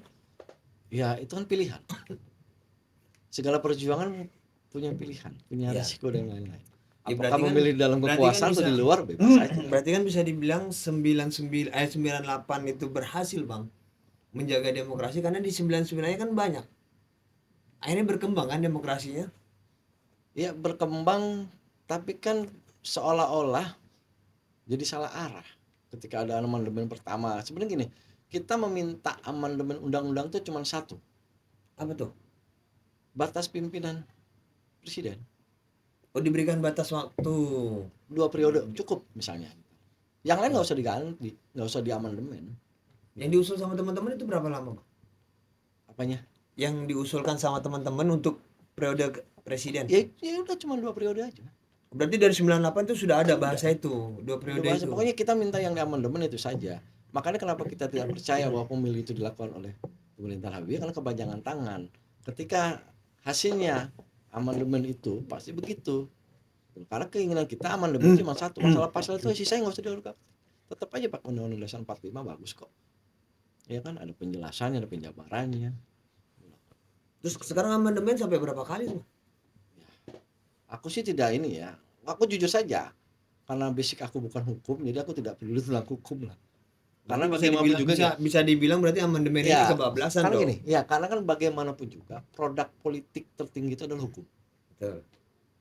Speaker 2: ya itu kan pilihan. Segala perjuangan punya pilihan, punya
Speaker 1: Iya.
Speaker 2: risiko dan lain-lain.
Speaker 1: Ya,
Speaker 2: Apakah
Speaker 1: berarti kan-
Speaker 2: memilih dalam
Speaker 1: berarti kan
Speaker 2: kekuasaan atau
Speaker 1: bisa-
Speaker 2: di luar bebas saja.
Speaker 1: Berarti kan bisa dibilang 98 itu berhasil bang menjaga demokrasi karena di 99-nya kan banyak. Akhirnya berkembang kan demokrasinya.
Speaker 2: Ya berkembang tapi kan seolah-olah jadi salah arah ketika ada amandemen pertama. Sebenarnya gini, kita meminta amandemen undang-undang itu cuma satu,
Speaker 1: Apa tuh?
Speaker 2: batas pimpinan presiden.
Speaker 1: Oh diberikan batas waktu.
Speaker 2: 2 periode cukup misalnya. Yang lain nggak usah diganti, nggak usah diamandemen.
Speaker 1: Yang diusul sama teman-teman itu berapa lama bang?
Speaker 2: Apanya?
Speaker 1: Yang diusulkan sama teman-teman untuk periode presiden.
Speaker 2: Ya udah cuma 2 periode aja.
Speaker 1: Berarti dari 98 itu sudah ada bahasa itu, 2 periode
Speaker 2: Udah bahasa,
Speaker 1: itu.
Speaker 2: pokoknya kita minta yang diamandemen itu saja. Makanya kenapa kita tidak percaya bahwa pemilu itu dilakukan oleh pemerintahan Habibie karena kepanjangan tangan. Ketika hasilnya amandemen itu pasti begitu. Karena keinginan kita amandemen cuma satu, masalah pasal itu sisanya nggak usah dilakukan. Tetap aja Pak Undang-Undang Dasar 45 bagus kok. Ya kan ada penjelasannya, ada penjabarannya.
Speaker 1: Terus sekarang amandemen sampai berapa kali tuh?
Speaker 2: Aku sih tidak ini ya. Aku jujur saja. Karena basic aku bukan hukum, jadi aku tidak peduli tentang hukum lah. Karena
Speaker 1: Berarti
Speaker 2: bagaimanapun juga
Speaker 1: bisa dibilang berarti amandemen ini
Speaker 2: ya,
Speaker 1: kebablasan
Speaker 2: karena
Speaker 1: dong.
Speaker 2: gini, ya karena kan bagaimanapun juga produk politik tertinggi itu adalah hukum.
Speaker 1: Betul.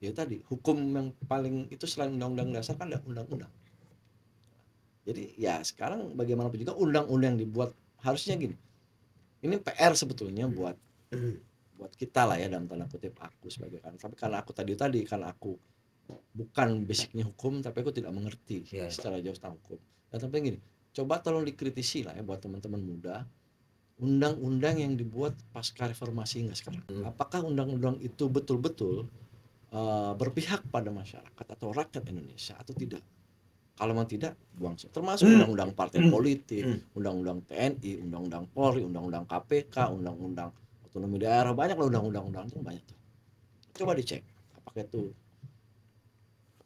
Speaker 2: Ya tadi, hukum yang paling itu selain undang-undang dasar kan ada undang-undang. Jadi ya sekarang bagaimanapun juga undang-undang yang dibuat harusnya gini. Ini PR sebetulnya buat kita lah ya dalam tanda kutip aku sebagai kan. Tapi karena aku tadi karena aku bukan basicnya hukum tapi aku tidak mengerti secara jauh tentang hukum. Dan tapi gini, coba tolong dikritisi lah ya buat teman-teman muda. Undang-undang yang dibuat pasca reformasi hingga sekarang. Apakah undang-undang itu betul-betul berpihak pada masyarakat atau rakyat Indonesia atau tidak? Kalau memang tidak, buang. Termasuk undang-undang partai politik, undang-undang TNI, undang-undang Polri, undang-undang KPK, undang-undang otonomi daerah, banyak lah undang-undang itu banyak tuh. Coba dicek apakah itu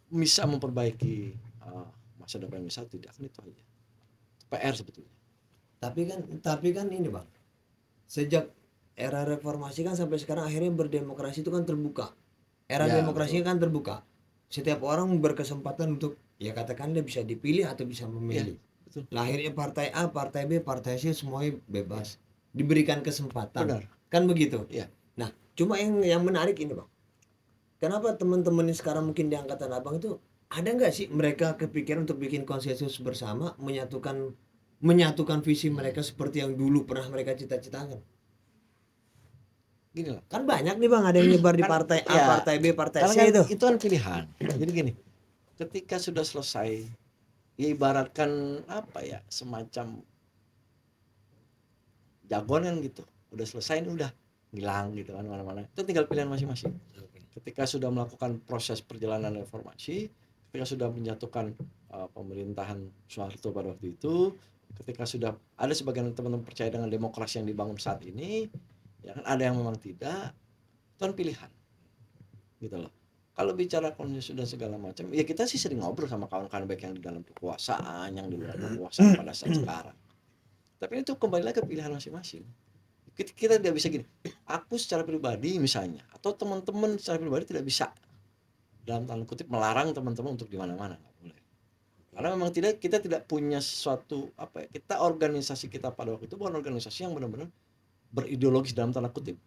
Speaker 2: bisa memperbaiki masa depan Indonesia tidak, kan itu aja. PR sebetulnya.
Speaker 1: Tapi kan ini bang, sejak era reformasi kan sampai sekarang akhirnya berdemokrasi itu kan terbuka. Era
Speaker 2: Ya,
Speaker 1: demokrasinya kan terbuka. Setiap orang berkesempatan untuk ya katakan dia bisa dipilih atau bisa memilih.
Speaker 2: betul.
Speaker 1: Lahirnya partai A, partai B, partai C semuanya bebas. Diberikan kesempatan.
Speaker 2: Benar.
Speaker 1: Kan begitu.
Speaker 2: Iya.
Speaker 1: Nah, cuma yang menarik ini, Bang. Kenapa teman-teman ini sekarang mungkin di angkatan Abang itu ada nggak sih mereka kepikiran untuk bikin konsensus bersama, menyatukan visi mereka seperti yang dulu pernah mereka cita-citakan?
Speaker 2: Gini lah.
Speaker 1: Kan banyak nih Bang, ada yang nyebar di
Speaker 2: Kan
Speaker 1: partai A,
Speaker 2: ya,
Speaker 1: partai B, partai
Speaker 2: karena
Speaker 1: C
Speaker 2: kan
Speaker 1: itu.
Speaker 2: itu kan pilihan. Jadi gini, ketika sudah selesai, ya ibaratkan apa ya, semacam jagoan kan gitu. Udah selesai ini udah hilang gitu kan mana-mana. Itu tinggal pilihan masing-masing. Ketika sudah melakukan proses perjalanan reformasi, ketika sudah menyatukan pemerintahan Soeharto pada waktu itu, ketika sudah ada sebagian teman-teman percaya dengan demokrasi yang dibangun saat ini, ya kan ada yang memang tidak, itu kan pilihan, gitu loh. Kalau bicara kondisi sudah segala macam, ya kita sih sering ngobrol sama kawan-kawan baik yang di dalam kekuasaan, yang di luar kekuasaan pada saat sekarang. Tapi itu kembali lagi ke pilihan masing-masing. Kita tidak bisa gini, aku secara pribadi misalnya, atau teman-teman secara pribadi tidak bisa dalam tanda kutip melarang teman-teman untuk di mana-mana, nggak boleh. Karena memang kita tidak punya sesuatu apa ya, kita organisasi kita pada waktu itu bukan organisasi yang benar-benar berideologis dalam tanda kutip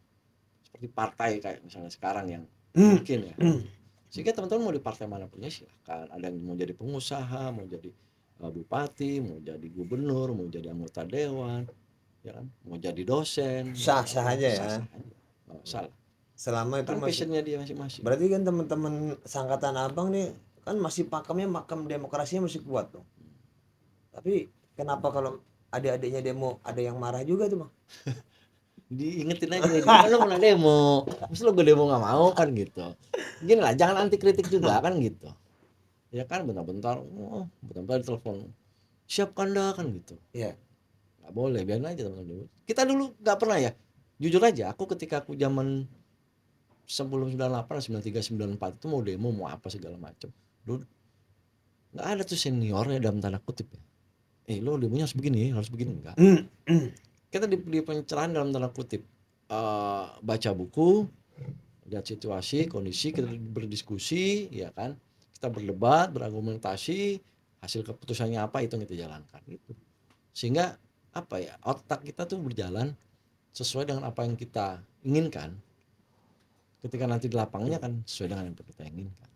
Speaker 2: seperti partai kayak misalnya sekarang yang mungkin ya. Sehingga teman-teman mau di partai manapun ya silahkan. Ada yang mau jadi pengusaha, mau jadi bupati, mau jadi gubernur, mau jadi anggota dewan, ya kan, mau jadi dosen,
Speaker 1: Sah-sah aja ya.
Speaker 2: sah-sah aja, nggak masalah.
Speaker 1: Selama itu
Speaker 2: Kan
Speaker 1: masih.
Speaker 2: passionnya dia masing-masing.
Speaker 1: Berarti kan teman-teman sangkatan Abang nih kan masih pakemnya makam demokrasinya masih kuat tuh. Tapi kenapa kalau adik-adiknya demo ada yang marah juga tuh Bang?
Speaker 2: Diingetin aja, kan lo pernah demo, terus lo gue demo nggak mau kan gitu. Gini lah, jangan anti kritik juga kan gitu. Ya kan bentar-bentar, bentar-bentar telepon, siapkan dah kan gitu.
Speaker 1: Iya.
Speaker 2: Nggak boleh, biarin aja teman-teman dulu. Kita dulu nggak pernah ya, jujur aja, aku ketika aku zaman sebelum 98, 93, 94 itu mau demo, mau apa segala macam. Dulu nggak ada tuh seniornya dalam tanda kutip ya. Lo demonya harus begini enggak. Kita di pencerahan dalam tanda kutip, baca buku, lihat situasi, kondisi, kita berdiskusi, ya kan, kita berdebat, berargumentasi, hasil keputusannya apa itu yang kita jalankan gitu. Sehingga apa ya, otak kita tuh berjalan sesuai dengan apa yang kita inginkan. Ketika nanti di lapangnya kan sesuai dengan yang kita inginkan.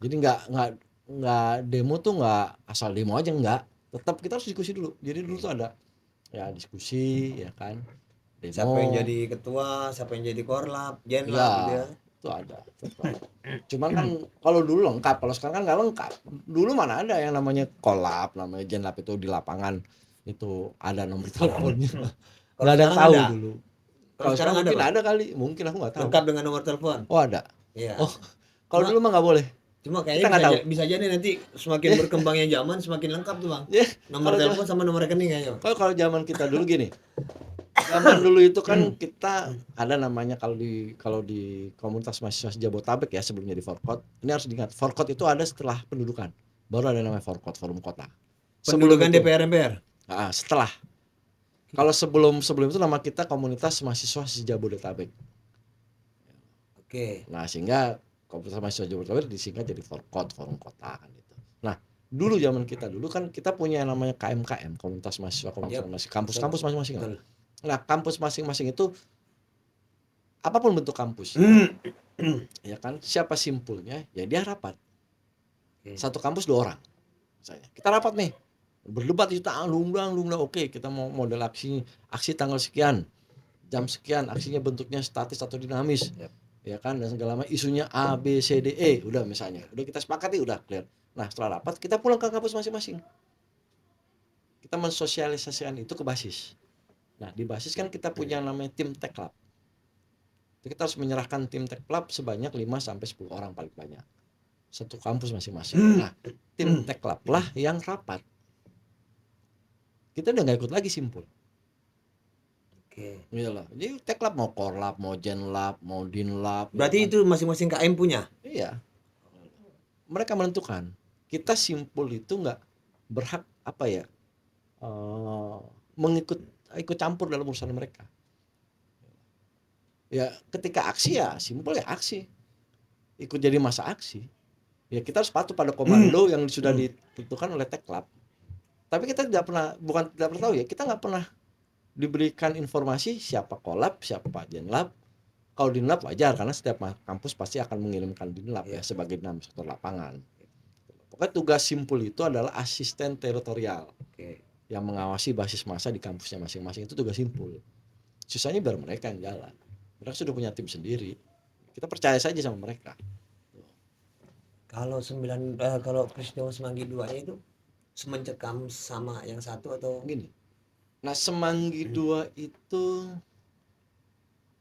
Speaker 2: Jadi nggak demo tuh nggak asal demo aja, nggak, tetap kita harus diskusi dulu. Jadi dulu tuh ada ya diskusi, ya kan, demo.
Speaker 1: Siapa yang jadi ketua, siapa yang jadi korlap, jenlap gitu ya.
Speaker 2: Ya itu ada. Cuman kan kalau dulu lengkap, kalau sekarang kan nggak lengkap. Dulu mana ada yang namanya kolab, namanya jenlap itu di lapangan itu ada nomor teleponnya. Nggak ada yang tahu
Speaker 1: ada.
Speaker 2: dulu.
Speaker 1: Kalau sekarang ada,
Speaker 2: mungkin
Speaker 1: Bang?
Speaker 2: ada kali, mungkin aku nggak tahu.
Speaker 1: Lengkap dengan nomor telepon.
Speaker 2: Oh ada.
Speaker 1: Iya.
Speaker 2: Oh kalau dulu mah nggak boleh.
Speaker 1: Cuma
Speaker 2: Kita nggak
Speaker 1: kayaknya
Speaker 2: tahu.
Speaker 1: bisa jadi nanti semakin berkembangnya zaman semakin lengkap tuh Bang.
Speaker 2: Ya,
Speaker 1: Nomor telepon sama nomor rekening kayaknya.
Speaker 2: kalau zaman kita dulu gini, zaman dulu itu kan kita ada namanya kalau di komunitas mahasiswa Jabotabek ya, sebelumnya di Forkot. Ini harus diingat, Forkot itu ada setelah pendudukan. Baru ada namanya Forkot, Forum Kota.
Speaker 1: Pendudukan DPR MPR.
Speaker 2: Setelah. Kalau sebelum itu nama kita Komunitas Mahasiswa Jabodetabek.
Speaker 1: Oke.
Speaker 2: Nah, sehingga Komunitas Mahasiswa Jabodetabek disingkat jadi Forkot, Forum Kota kan gitu. Nah, dulu zaman kita dulu kan kita punya yang namanya KMKM, Komunitas Mahasiswa, kampus-kampus masing-masing. Nah, kampus masing-masing itu apapun bentuk kampus, ya kan, siapa simpulnya, ya dia rapat. Satu kampus 2 orang, misalnya. Kita rapat nih, berdebat kita undang, oke, kita mau model aksi tanggal sekian, jam sekian, aksinya bentuknya statis atau dinamis, ya kan, dan segala macam, isunya A, B, C, D, E, udah misalnya, udah kita sepakati, udah clear. Nah, setelah rapat kita pulang ke kampus masing-masing, kita mensosialisasikan itu ke basis. Nah, di basis kan kita punya namanya tim Teklab. Kita harus menyerahkan tim Teklab sebanyak 5-10 orang paling banyak. Satu kampus masing-masing. Nah, tim Teklab lah yang rapat. Kita udah nggak ikut lagi simpul.
Speaker 1: Oke.
Speaker 2: Gitu loh. Jadi Teklab mau Korlap, mau Jenlab, mau Dinlab.
Speaker 1: Berarti itu masing-masing KM punya?
Speaker 2: Iya. Mereka menentukan. Kita simpul itu nggak berhak apa ya, ikut campur dalam urusan mereka. Ya ketika aksi ya simpel ya aksi, ikut jadi masa aksi. Ya kita harus patuh pada komando yang sudah ditentukan oleh Teklab. Tapi kita tidak pernah, bukan tidak pernah tahu ya, kita nggak pernah diberikan informasi siapa kolab, siapa Dinlab. Kalau Dinlab wajar karena setiap kampus pasti akan mengirimkan Dinlab ya sebagai dinamisator lapangan. Pokoknya tugas simpul itu adalah asisten teritorial
Speaker 1: Oke.
Speaker 2: yang mengawasi basis massa di kampusnya masing-masing, itu tugas simpul. Sisanya biar mereka yang jalan. Mereka sudah punya tim sendiri. Kita percaya saja sama mereka.
Speaker 1: Kalau peristiwa Semanggi 2 itu semencekam sama yang satu atau
Speaker 2: Gini. Nah, Semanggi 2 itu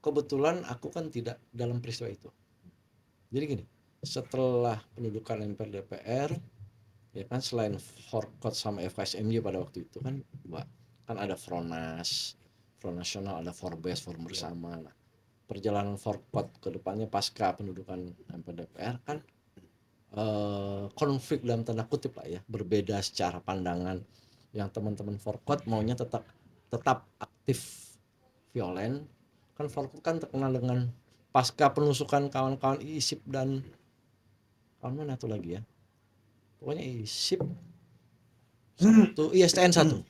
Speaker 2: kebetulan aku kan tidak dalam peristiwa itu. Jadi gini, setelah pendudukan MPR DPR, ya kan selain Forkot sama FKSMJ pada waktu itu kan dua. Kan ada Fronas, Front Nasional, ada Forbes, Forum Bersama. Nah, perjalanan Forkot ke depannya pasca pendudukan MPR DPR kan konflik dalam tanda kutip lah ya, berbeda secara pandangan. Yang teman-teman Forkot maunya tetap aktif violen, kan Forkot kan terkenal dengan pasca penusukan kawan-kawan ISIP dan kawan mana tuh lagi ya, pokoknya ISIP satu, ISTN satu.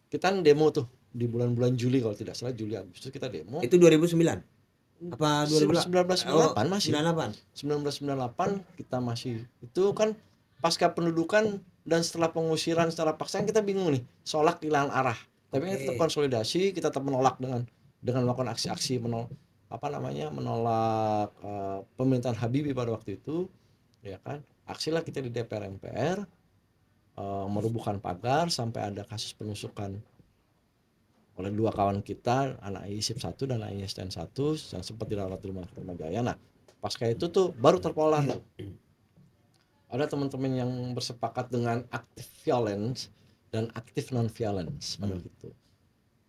Speaker 2: Kita demo tuh di bulan-bulan Juli kalau tidak salah, Juli Agustus kita demo.
Speaker 1: itu 2009 apa
Speaker 2: 1998 masih.
Speaker 1: 98.
Speaker 2: 1998 kita masih itu kan pasca pendudukan dan setelah pengusiran secara paksa kita bingung nih, seolah kehilangan arah. Tapi kita tetap konsolidasi, kita tetap menolak dengan melakukan aksi-aksi menolak pemerintahan Habibie pada waktu itu, ya kan. Aksilah kita di DPR MPR, merubuhkan pagar sampai ada kasus penusukan oleh dua kawan kita, anak ISIP 1 dan anak ISTN 1 yang sempat dirawat di rumah Jaya. Nah, pasca itu tuh baru terpolar. Ada teman-teman yang bersepakat dengan aktif violence dan aktif non violence pada waktu itu.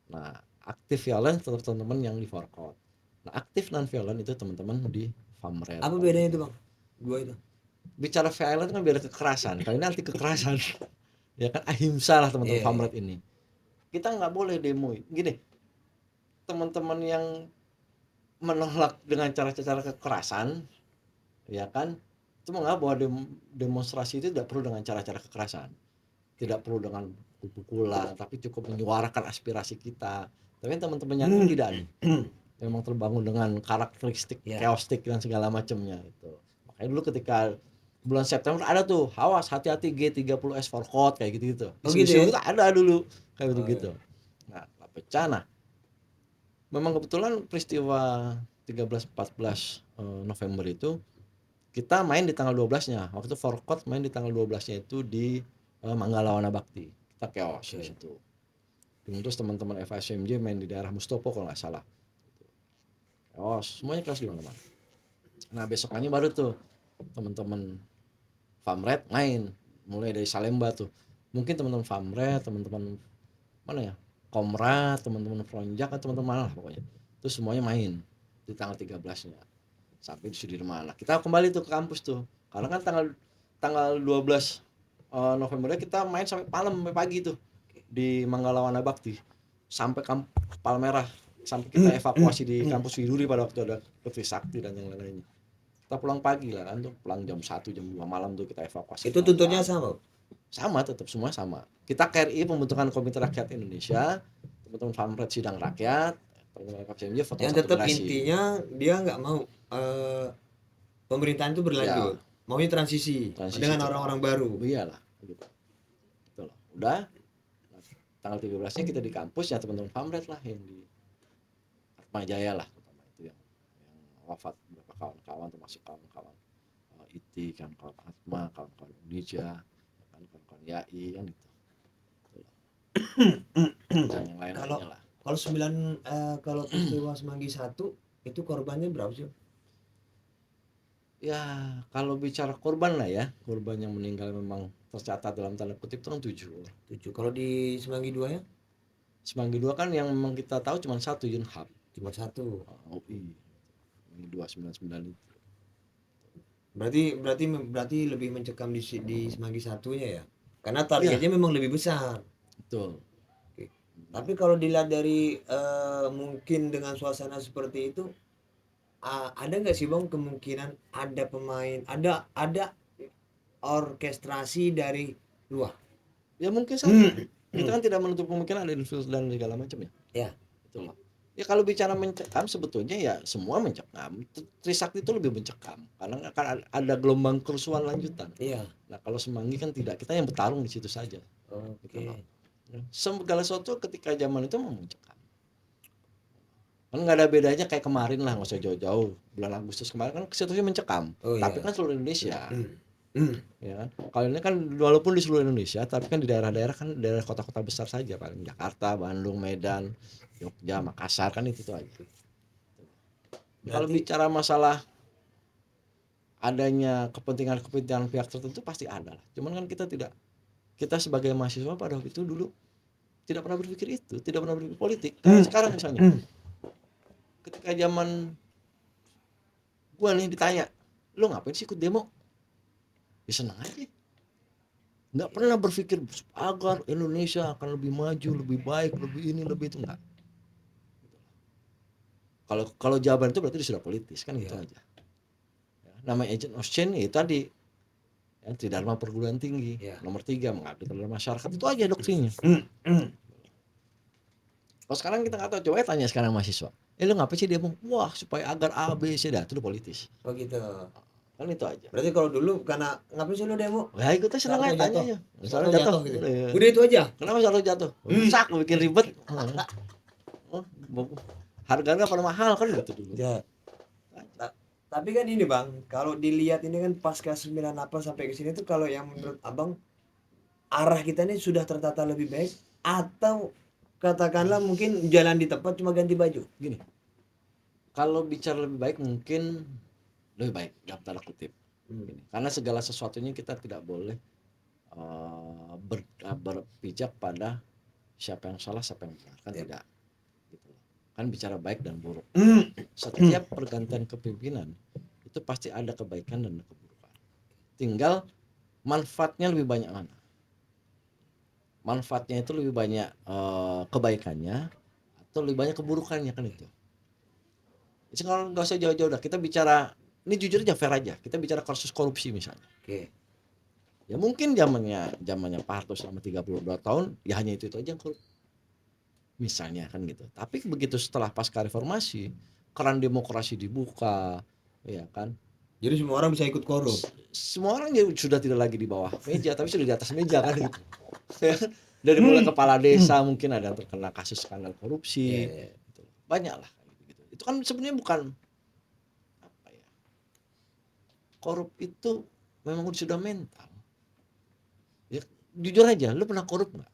Speaker 2: Nah, aktif violence itu teman-teman yang di Forkot. Nah, aktif non violence itu teman-teman di Famred.
Speaker 1: Apa bedanya itu bang? Dua itu.
Speaker 2: Bicara violence kan beda kekerasan. Kali ini anti kekerasan. Ya kan, ahimsa lah teman-teman Famred ini. Kita nggak boleh demo. Gini, teman-teman yang menolak dengan cara-cara kekerasan, ya kan, itu menganggap bahwa demonstrasi itu tidak perlu dengan cara-cara kekerasan, tidak perlu dengan pukul-pukulan, tapi cukup menyuarakan aspirasi kita. Tapi teman-teman yang tidak nih, memang terbangun dengan karakteristik chaotic dan segala macamnya itu. Makanya dulu ketika bulan September ada tuh, awas hati-hati G30S Forkot kayak gitu-gitu. Isu-isu itu ada dulu kayak gitu-gitu. Nah, pecah. Nah, memang kebetulan peristiwa 13-14 November itu kita main di tanggal 12-nya. Waktu itu Forkot main di tanggal 12-nya itu di Manggala Wana Bakti. Kita chaos di situ. Terus teman-teman FSMJ main di daerah Mustopo kalau nggak salah. Chaos, semuanya chaos di mana-mana. Nah, besokannya baru tuh teman-teman Famred main mulai dari Salemba tuh. Mungkin teman-teman Famred, teman-teman mana ya? Komrad, teman-teman Fronjak, teman-teman lah pokoknya. Terus semuanya main di tanggal 13-nya. Sampai di Sudirman. Nah, kita kembali tuh ke kampus tuh. Karena kan tanggal 12 November kita main sampai malam, sampai pagi tuh di Manggala Wana Bakti. Sampai Palmerah, sampai kita evakuasi di kampus Widuri pada waktu ada Putri Sakti dan yang lain-lainnya. Kita pulang pagi lah kan tuh, pulang jam 1 jam 2 malam tuh kita evakuasi.
Speaker 1: Itu tuntutnya sama?
Speaker 2: Sama, tetap semua sama. Kita KRI pembentukan Komite Rakyat Indonesia, teman-teman Famred sidang rakyat, teman-teman KPMJ foto
Speaker 1: yang
Speaker 2: satu
Speaker 1: tetap
Speaker 2: generasi.
Speaker 1: intinya dia nggak mau pemerintahan itu berlanjut, maunya transisi dengan orang-orang baru.
Speaker 2: Iyalah gitu. Gitu loh. Udah tanggal 13-nya kita di kampus ya, teman-teman Famred lah yang di Atma Jaya lah terutama itu yang wafat beberapa kawan-kawan, termasuk kawan-kawan IT, kawan-kawan Atma, kawan-kawan Unija, kawan-kawan YAI kan gitu. Dan yang lain-lainnya lah.
Speaker 1: Kalau peristiwa Semanggi 1 itu korbannya berapa sih?
Speaker 2: Ya, kalau bicara korban lah ya, korban yang meninggal memang tercatat dalam tanda kutip itu kan 7.
Speaker 1: Kalau di Semanggi 2 ya?
Speaker 2: Semanggi 2 kan yang memang kita tahu cuma satu, Yunhab.
Speaker 1: Cuma satu.
Speaker 2: UI. Ini 299 itu.
Speaker 1: Berarti lebih mencekam di Semanggi 1-nya ya? Karena targetnya memang lebih besar.
Speaker 2: Betul.
Speaker 1: Oke. Tapi kalau dilihat dari mungkin dengan suasana seperti itu, ada nggak sih bang kemungkinan ada pemain, ada orkestrasi dari luar
Speaker 2: Ya mungkin saja. Kita kan tidak menutup kemungkinan ada influence dan segala macam ya.
Speaker 1: Ya.
Speaker 2: Gitu loh. Ya kalau bicara mencekam sebetulnya ya semua mencekam. Trisakti itu lebih mencekam karena akan ada gelombang kerusuhan lanjutan.
Speaker 1: Iya.
Speaker 2: Nah kalau Semanggi kan tidak, kita yang bertarung di situ saja. Gitu loh.
Speaker 1: Oke.
Speaker 2: Segala sesuatu ketika zaman itu memang mencekam. Kan nggak ada bedanya kayak kemarin lah, nggak usah jauh-jauh. Bulan Agustus kemarin kan situasinya mencekam.
Speaker 1: Oh
Speaker 2: Tapi
Speaker 1: iya.
Speaker 2: kan seluruh Indonesia.
Speaker 1: Hmm.
Speaker 2: Ya kan? Kalau ini kan walaupun di seluruh Indonesia, tapi kan di daerah-daerah kan daerah kota-kota besar saja paling Jakarta, Bandung, Medan, Jogja, Makassar kan itu tuh aja. Kalau
Speaker 1: Berarti
Speaker 2: bicara masalah adanya kepentingan-kepentingan pihak tertentu pasti ada lah. Cuman kan kita sebagai mahasiswa pada waktu itu dulu tidak pernah berpikir itu, tidak pernah berpikir politik. Kayak sekarang misalnya, ketika zaman gua nih ditanya, lu ngapain sih ikut demo? Ya senang aja. Nggak pernah berpikir agar Indonesia akan lebih maju, lebih baik, lebih ini, lebih itu, enggak. Kalau kalau jawaban itu berarti sudah politis kan gitu
Speaker 1: ya.
Speaker 2: aja. Ya, nama agent of change itu tadi ya, tridharma perguruan tinggi.
Speaker 1: Ya.
Speaker 2: Nomor 3 mengabdi terhadap masyarakat, itu aja doktrinnya. Kalau sekarang kita nggak tahu, coba tanya sekarang mahasiswa. Lu ngapain sih demo? Wah supaya agar A, B, C, dah itu udah politis.
Speaker 1: Oh gitu.
Speaker 2: Kan itu aja.
Speaker 1: Berarti kalau dulu karena ngapain sih lu demo?
Speaker 2: Ya ikutnya senang aja, tanya aja. Misalnya jatuh,
Speaker 1: gitu.
Speaker 2: udah,
Speaker 1: Udah itu aja.
Speaker 2: kenapa selalu jatuh? Rusak, bikin ribet. Oh, harganya pada mahal kan gitu dulu.
Speaker 1: Ya. Tapi kan ini Bang, kalau dilihat ini kan pasca 98 sampai ke sini tuh, kalau yang menurut Abang arah kita ini sudah tertata lebih baik atau katakanlah mungkin jalan di tempat cuma ganti baju?
Speaker 2: Gini, kalau bicara lebih baik mungkin lebih baik dalam tanda kutip. Gini, karena segala sesuatunya kita tidak boleh berpijak pada siapa yang salah siapa yang benar, kan tidak gitu. Kan bicara baik dan buruk. Setiap pergantian kepemimpinan itu pasti ada kebaikan dan keburukan, tinggal manfaatnya lebih banyak mana. Manfaatnya itu lebih banyak kebaikannya atau lebih banyak keburukannya, kan itu. Jadi kalau nggak usah jauh-jauh dah, kita bicara ini jujur aja, fair aja, kita bicara kasus korupsi misalnya.
Speaker 1: Oke.
Speaker 2: Ya mungkin zamannya Pak Harto selama 32 tahun ya hanya itu aja yang korup misalnya kan gitu. Tapi begitu setelah pasca reformasi, keran demokrasi dibuka, ya kan.
Speaker 1: Jadi semua orang bisa ikut korup.
Speaker 2: Semua orang ya sudah tidak lagi di bawah meja, tapi sudah di atas meja kan gitu. Dari mulai kepala desa mungkin ada yang terkena kasus skandal korupsi, gitu. Banyak lah gitu. Itu kan sebenarnya bukan apa ya. Korup itu memang sudah mental. Ya, jujur aja, lu pernah korup nggak?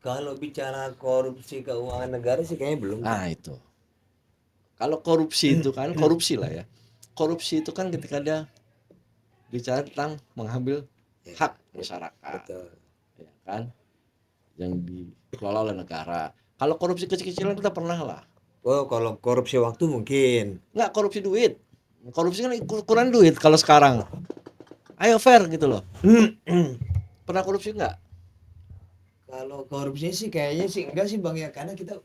Speaker 1: Kalau bicara korupsi keuangan negara sih kayaknya belum.
Speaker 2: Nah itu. Kalau korupsi itu kan korupsi lah ya. Korupsi itu kan ketika dia bicara tentang mengambil hak masyarakat,
Speaker 1: Betul.
Speaker 2: ya kan, yang dikelola oleh negara. Kalau korupsi kecil-kecilan kita pernah lah.
Speaker 1: Oh, kalau korupsi waktu mungkin.
Speaker 2: Nggak korupsi duit. Korupsi kan ukuran duit kalau sekarang. Ayo fair gitu loh. Pernah korupsi nggak?
Speaker 1: Kalau korupsi sih kayaknya sih enggak sih Bang ya, karena kita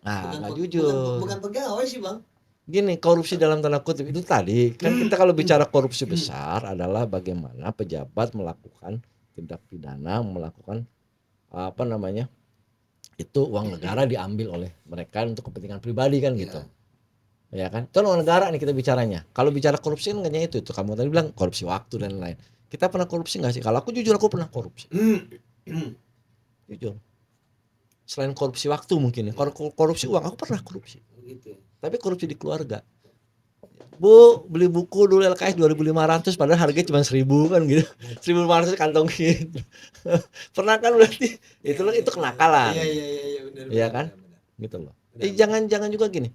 Speaker 2: Nggak jujur.
Speaker 1: bukan pegawai sih Bang.
Speaker 2: Gini, korupsi dalam tanda kutip itu tadi kan, kita kalau bicara korupsi besar adalah bagaimana pejabat melakukan tindak pidana, melakukan apa namanya, itu uang negara diambil oleh mereka untuk kepentingan pribadi kan gitu. Ya kan, itu uang negara nih kita bicaranya. Kalau bicara korupsi kan hanya itu kamu tadi bilang korupsi waktu dan lain. Kita pernah korupsi nggak sih? Kalau aku jujur, aku pernah korupsi. Jujur. Selain korupsi waktu mungkin ya, korupsi uang aku pernah korupsi.
Speaker 1: Gitu.
Speaker 2: Tapi korupsi di keluarga. Bu, beli buku dulu LKS 2.500 padahal harganya cuma 1.000 kan gitu. 1.500 kantongin. Pernah kan berarti? Itu kenakalan.
Speaker 1: Iya benar.
Speaker 2: Iya kan? Gitu loh. Jangan juga gini.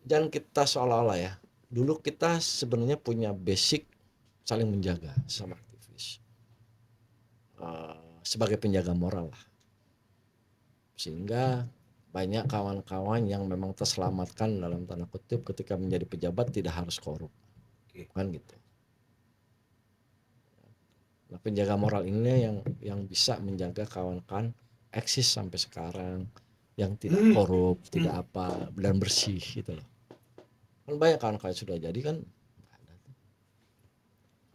Speaker 2: Jangan kita seolah-olah ya. Dulu kita sebenarnya punya basic saling menjaga sama aktivis. Sebagai penjaga moral lah. Sehingga banyak kawan-kawan yang memang terselamatkan dalam tanda kutip ketika menjadi pejabat tidak harus korup. Kan gitu. Nah, penjaga moral ini yang bisa menjaga kawan-kawan eksis sampai sekarang, yang tidak korup, tidak apa, dan bersih gitu loh. Kan banyak kawan-kawan sudah jadi kan.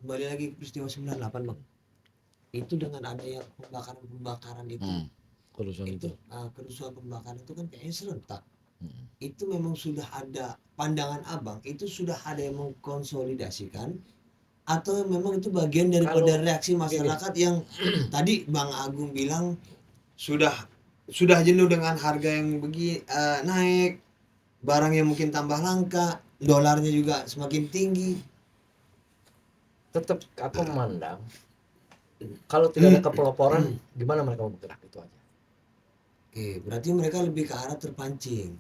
Speaker 1: Kembali lagi peristiwa 98 Bang. itu dengan adanya pembakaran itu,
Speaker 2: Kerusuhan itu.
Speaker 1: kerusuhan pembakaran itu kan kayaknya serentak.
Speaker 2: Hmm.
Speaker 1: Itu memang sudah ada pandangan Abang, itu sudah ada yang mengkonsolidasikan atau memang itu bagian daripada
Speaker 2: Kalau
Speaker 1: reaksi
Speaker 2: gini,
Speaker 1: masyarakat yang tadi Bang Agung bilang sudah jenuh dengan harga yang naik, barang yang mungkin tambah langka, dolarnya juga semakin tinggi.
Speaker 2: tetap aku memandang kalau tidak ada kepeloporan, gimana mereka mau bergerak, itu aja.
Speaker 1: Oke, berarti mereka lebih ke arah terpancing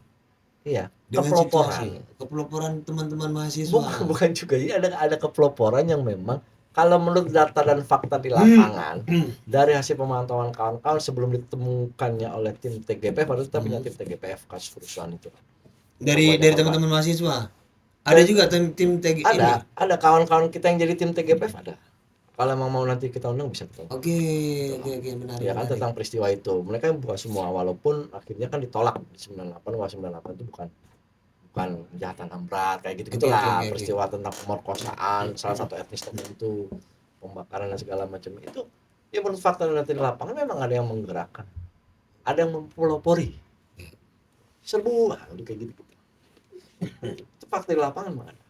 Speaker 2: Iya,
Speaker 1: dengan situasi
Speaker 2: kepeloporan.
Speaker 1: kepeloporan teman-teman mahasiswa.
Speaker 2: Bukan juga, ini ada kepeloporan yang memang kalau menurut data dan fakta di lapangan dari hasil pemantauan kawan-kawan sebelum ditemukannya oleh tim TGPF, baru kita punya tim TGPF kasus kerusuhan itu yang banyak
Speaker 1: Dari
Speaker 2: korban.
Speaker 1: teman-teman mahasiswa. Ada
Speaker 2: Dan
Speaker 1: juga tim TG ini.
Speaker 2: ada kawan-kawan kita yang jadi tim TGPF ada. Kalau emang mau nanti kita undang bisa kita undang.
Speaker 1: Oke,
Speaker 2: Gitu loh.
Speaker 1: oke, menarik,
Speaker 2: Ya kan
Speaker 1: menarik.
Speaker 2: tentang peristiwa itu. Mereka yang buka semua, walaupun akhirnya kan ditolak di 98, wah 98 itu bukan kejahatan HAM berat kayak gitu
Speaker 1: Oke,
Speaker 2: gitulah,
Speaker 1: oke.
Speaker 2: peristiwa tentang pemerkosaan salah satu etnis tertentu, pembakaran dan segala macam itu. Ya menurut fakta dan data di lapangan memang ada yang menggerakkan, ada yang mempelopori, serbu udah kayak gitu. Itu fakta di lapangan memang ada.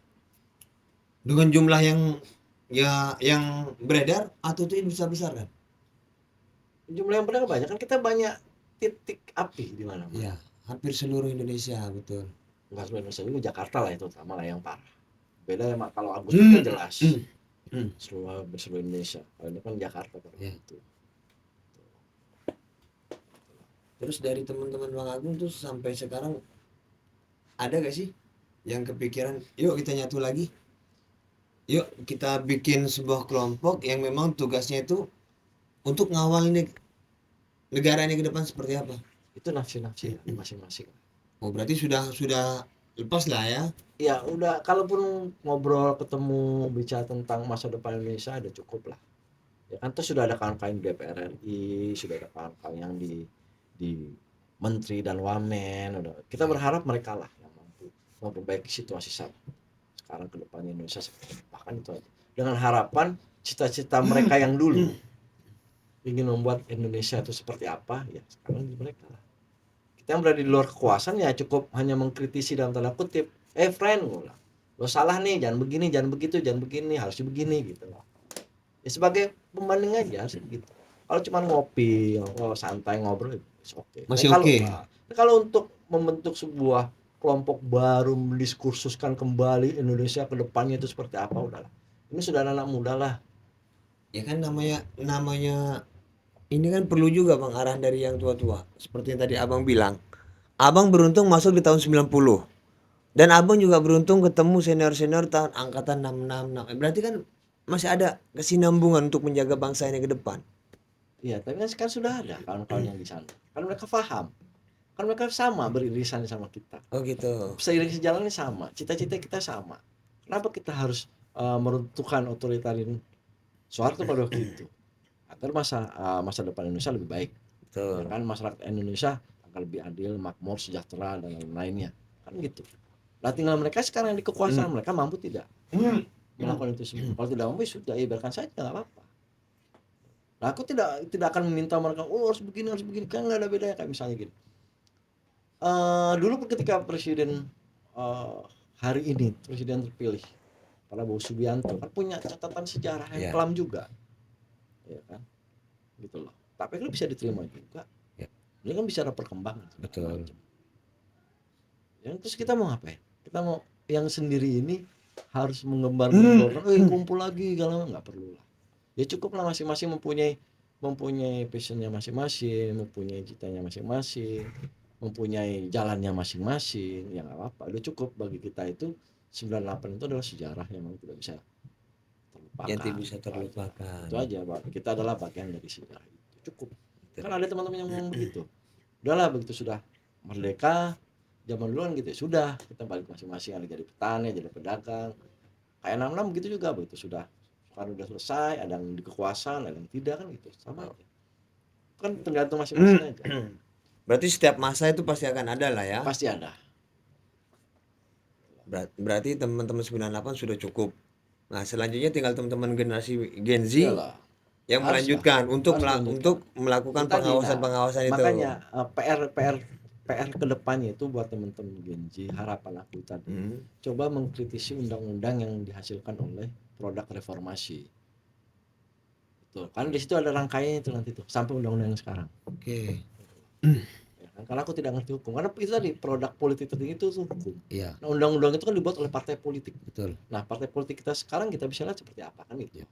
Speaker 1: Dengan jumlah yang yang beredar atau itu besar-besar kan?
Speaker 2: Jumlah yang benar banyak kan, kita banyak titik api di mana-mana.
Speaker 1: Iya, hampir seluruh Indonesia, betul.
Speaker 2: Enggak seluruh Indonesia juga, Jakarta lah itu sama lah yang parah. Beda ya kalau Agustus kan jelas seluruh Indonesia. Kalau ini kan Jakarta
Speaker 1: Ya.
Speaker 2: itu.
Speaker 1: Terus dari teman-teman Bang Agung tuh sampai sekarang ada gak sih yang kepikiran, yuk kita nyatu lagi, yuk kita bikin sebuah kelompok yang memang tugasnya itu untuk ngawal negara ini ke depan seperti apa?
Speaker 2: Itu nafsi-nafsi masing-masing.
Speaker 1: Oh, berarti sudah lepas lah ya.
Speaker 2: Ya udah, kalaupun ngobrol ketemu bicara tentang masa depan Indonesia ada cukup lah. Ya kan tuh sudah ada kawan-kawan di DPR RI, sudah ada kawan-kawan yang di menteri dan wamen. Udah. Kita berharap mereka lah yang mampu memperbaiki situasi sekarang ke depannya Indonesia seperti apa. Bahkan itu aja. Dengan harapan cita-cita mereka yang dulu ingin membuat Indonesia itu seperti apa, ya sekarang di mereka lah. Kita yang berada di luar kekuasaan ya cukup hanya mengkritisi dalam tanda kutip. Friend, lo salah nih, jangan begini, jangan begitu, jangan begini, harusnya begini gitu loh. Ya sebagai pembanding aja sih gitu. Kalau cuma ngopi, santai ngobrol, oke.
Speaker 1: Masih oke.
Speaker 2: Kalau untuk membentuk sebuah kelompok baru, mendiskursuskan kembali Indonesia ke depannya itu seperti apa, udahlah. Ini sudah anak muda lah.
Speaker 1: Ya kan namanya ini kan perlu juga Bang arahan dari yang tua-tua. Seperti yang tadi Abang bilang. Abang beruntung masuk di tahun 90. Dan Abang juga beruntung ketemu senior-senior tahun angkatan 666. Berarti kan masih ada kesinambungan untuk menjaga bangsa ini ke depan.
Speaker 2: Iya, tapi kan sekarang sudah ada kawan-kawan yang di sana. Kan mereka paham. Kan mereka sama beririsan sama kita.
Speaker 1: Oh gitu.
Speaker 2: Seiring sejalannya sama, cita-cita kita sama. Kenapa kita harus meruntuhkan otoritarian Soeharto pada waktu itu? Agar masa depan Indonesia lebih baik. Ya
Speaker 1: Betul.
Speaker 2: kan masyarakat Indonesia akan lebih adil, makmur, sejahtera dan lain-lainnya. Kan gitu. Nah tinggal mereka sekarang yang di kekuasaan, mereka mampu tidak melakukan itu semua. Kalau tidak mampu sudah, ya biarkan saja, nggak apa-apa. Nah aku tidak akan meminta mereka, harus begini, kan nggak ada bedanya. Kayak misalnya gini, dulu ketika presiden hari ini, presiden terpilih Prabowo Subianto kan punya catatan sejarah yang
Speaker 1: Ya.
Speaker 2: kelam juga, ya kan, gitu loh. Tapi kan bisa diterima juga.
Speaker 1: Ya.
Speaker 2: Ini kan bisa ada perkembangan.
Speaker 1: Betul.
Speaker 2: Yang terus kita mau ngapain? Kita mau yang sendiri ini harus mengembar kumpul lagi, kalau nggak perlu lah. Ya cukup lah, masing-masing mempunyai passionnya masing-masing, mempunyai citanya masing-masing, mempunyai jalannya masing-masing, ya nggak apa-apa. Udah cukup bagi kita itu. 98 itu adalah sejarah yang memang tidak bisa terlupakan.
Speaker 1: Yang tidak bisa terlupakan.
Speaker 2: Itu aja, Pak. Kita adalah bagian dari sejarah itu. Cukup. Kan ada teman-teman yang ngomong begitu. Udahlah, begitu sudah merdeka, zaman dulu kan gitu ya, sudah kita balik masing-masing, ada jadi petani, jadi pedagang. Kayak 66 begitu juga, begitu sudah Soekarno udah selesai, ada yang di kekuasaan, ada yang tidak, kan gitu. Sama aja. Kan tergantung masing-masing aja.
Speaker 1: Berarti setiap masa itu pasti akan ada lah ya.
Speaker 2: Pasti ada.
Speaker 1: Berarti teman-teman 98 sudah cukup. Nah, selanjutnya tinggal teman-teman generasi Gen Z.
Speaker 2: Iyalah.
Speaker 1: Yang
Speaker 2: Haruslah,
Speaker 1: melanjutkan untuk
Speaker 2: harus melanjutkan.
Speaker 1: untuk melakukan
Speaker 2: Itu tadi, nah,
Speaker 1: pengawasan-pengawasan itu.
Speaker 2: makanya PR kedepannya itu buat teman-teman Gen Z, harapan aku tadi, coba mengkritisi undang-undang yang dihasilkan oleh produk reformasi. Tuh, kan di situ ada rangkaiannya itu nanti tuh sampai undang-undang yang sekarang.
Speaker 1: Oke.
Speaker 2: Ya kan? Karena aku tidak ngerti hukum. Karena itu tadi produk politik tertinggi itu tuh hukum.
Speaker 1: Iya,
Speaker 2: Nah, undang-undang itu kan dibuat oleh partai politik.
Speaker 1: betul.
Speaker 2: Nah, partai politik kita sekarang kita bisa lihat seperti apa kan gitu.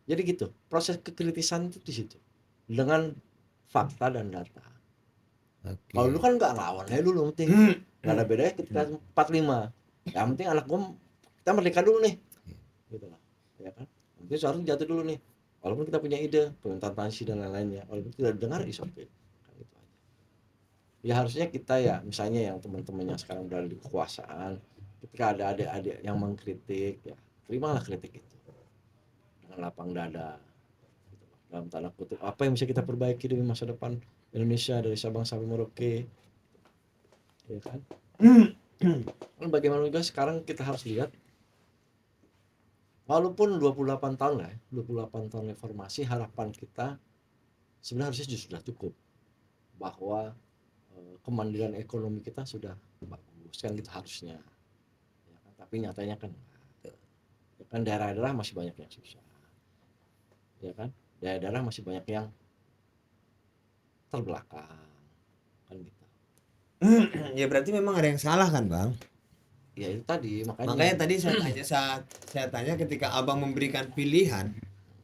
Speaker 2: Jadi gitu, proses kekritisan itu di situ. Dengan fakta dan data. Kalau dulu
Speaker 1: Oke.
Speaker 2: kan nggak ngelawan aja dulu penting. Nggak ada bedanya ketika 45. Yang penting anak gue kita merdeka dulu nih. Gitu lah. Ya kan? Nanti seharusnya jatuh dulu nih. Walaupun kita punya ide, permintaan transisi dan lain-lainnya. Walaupun tidak dengar is oke. Kan gitu aja. Ya harusnya kita ya, misalnya yang teman-teman yang sekarang berada di kekuasaan, ketika ada adik-adik yang mengkritik, ya terimalah kritik itu dengan lapang dada. Gitu loh. Dalam tanda kutip, apa yang bisa kita perbaiki demi masa depan Indonesia dari Sabang sampai Merauke, ya kan? Dan bagaimana juga sekarang kita harus lihat, walaupun 28 tahun lah, 28 tahun reformasi, harapan kita sebenarnya harusnya sudah cukup bahwa kemandirian ekonomi kita sudah bagus kan gitu harusnya, ya kan? Tapi nyatanya kan ya kan daerah-daerah masih banyak yang susah, ya kan, daerah-daerah masih banyak yang terbelakang kan gitu.
Speaker 1: Ya berarti memang ada yang salah kan, Bang?
Speaker 2: Ya itu tadi
Speaker 1: Makanya tadi saya tanya ketika Abang memberikan pilihan,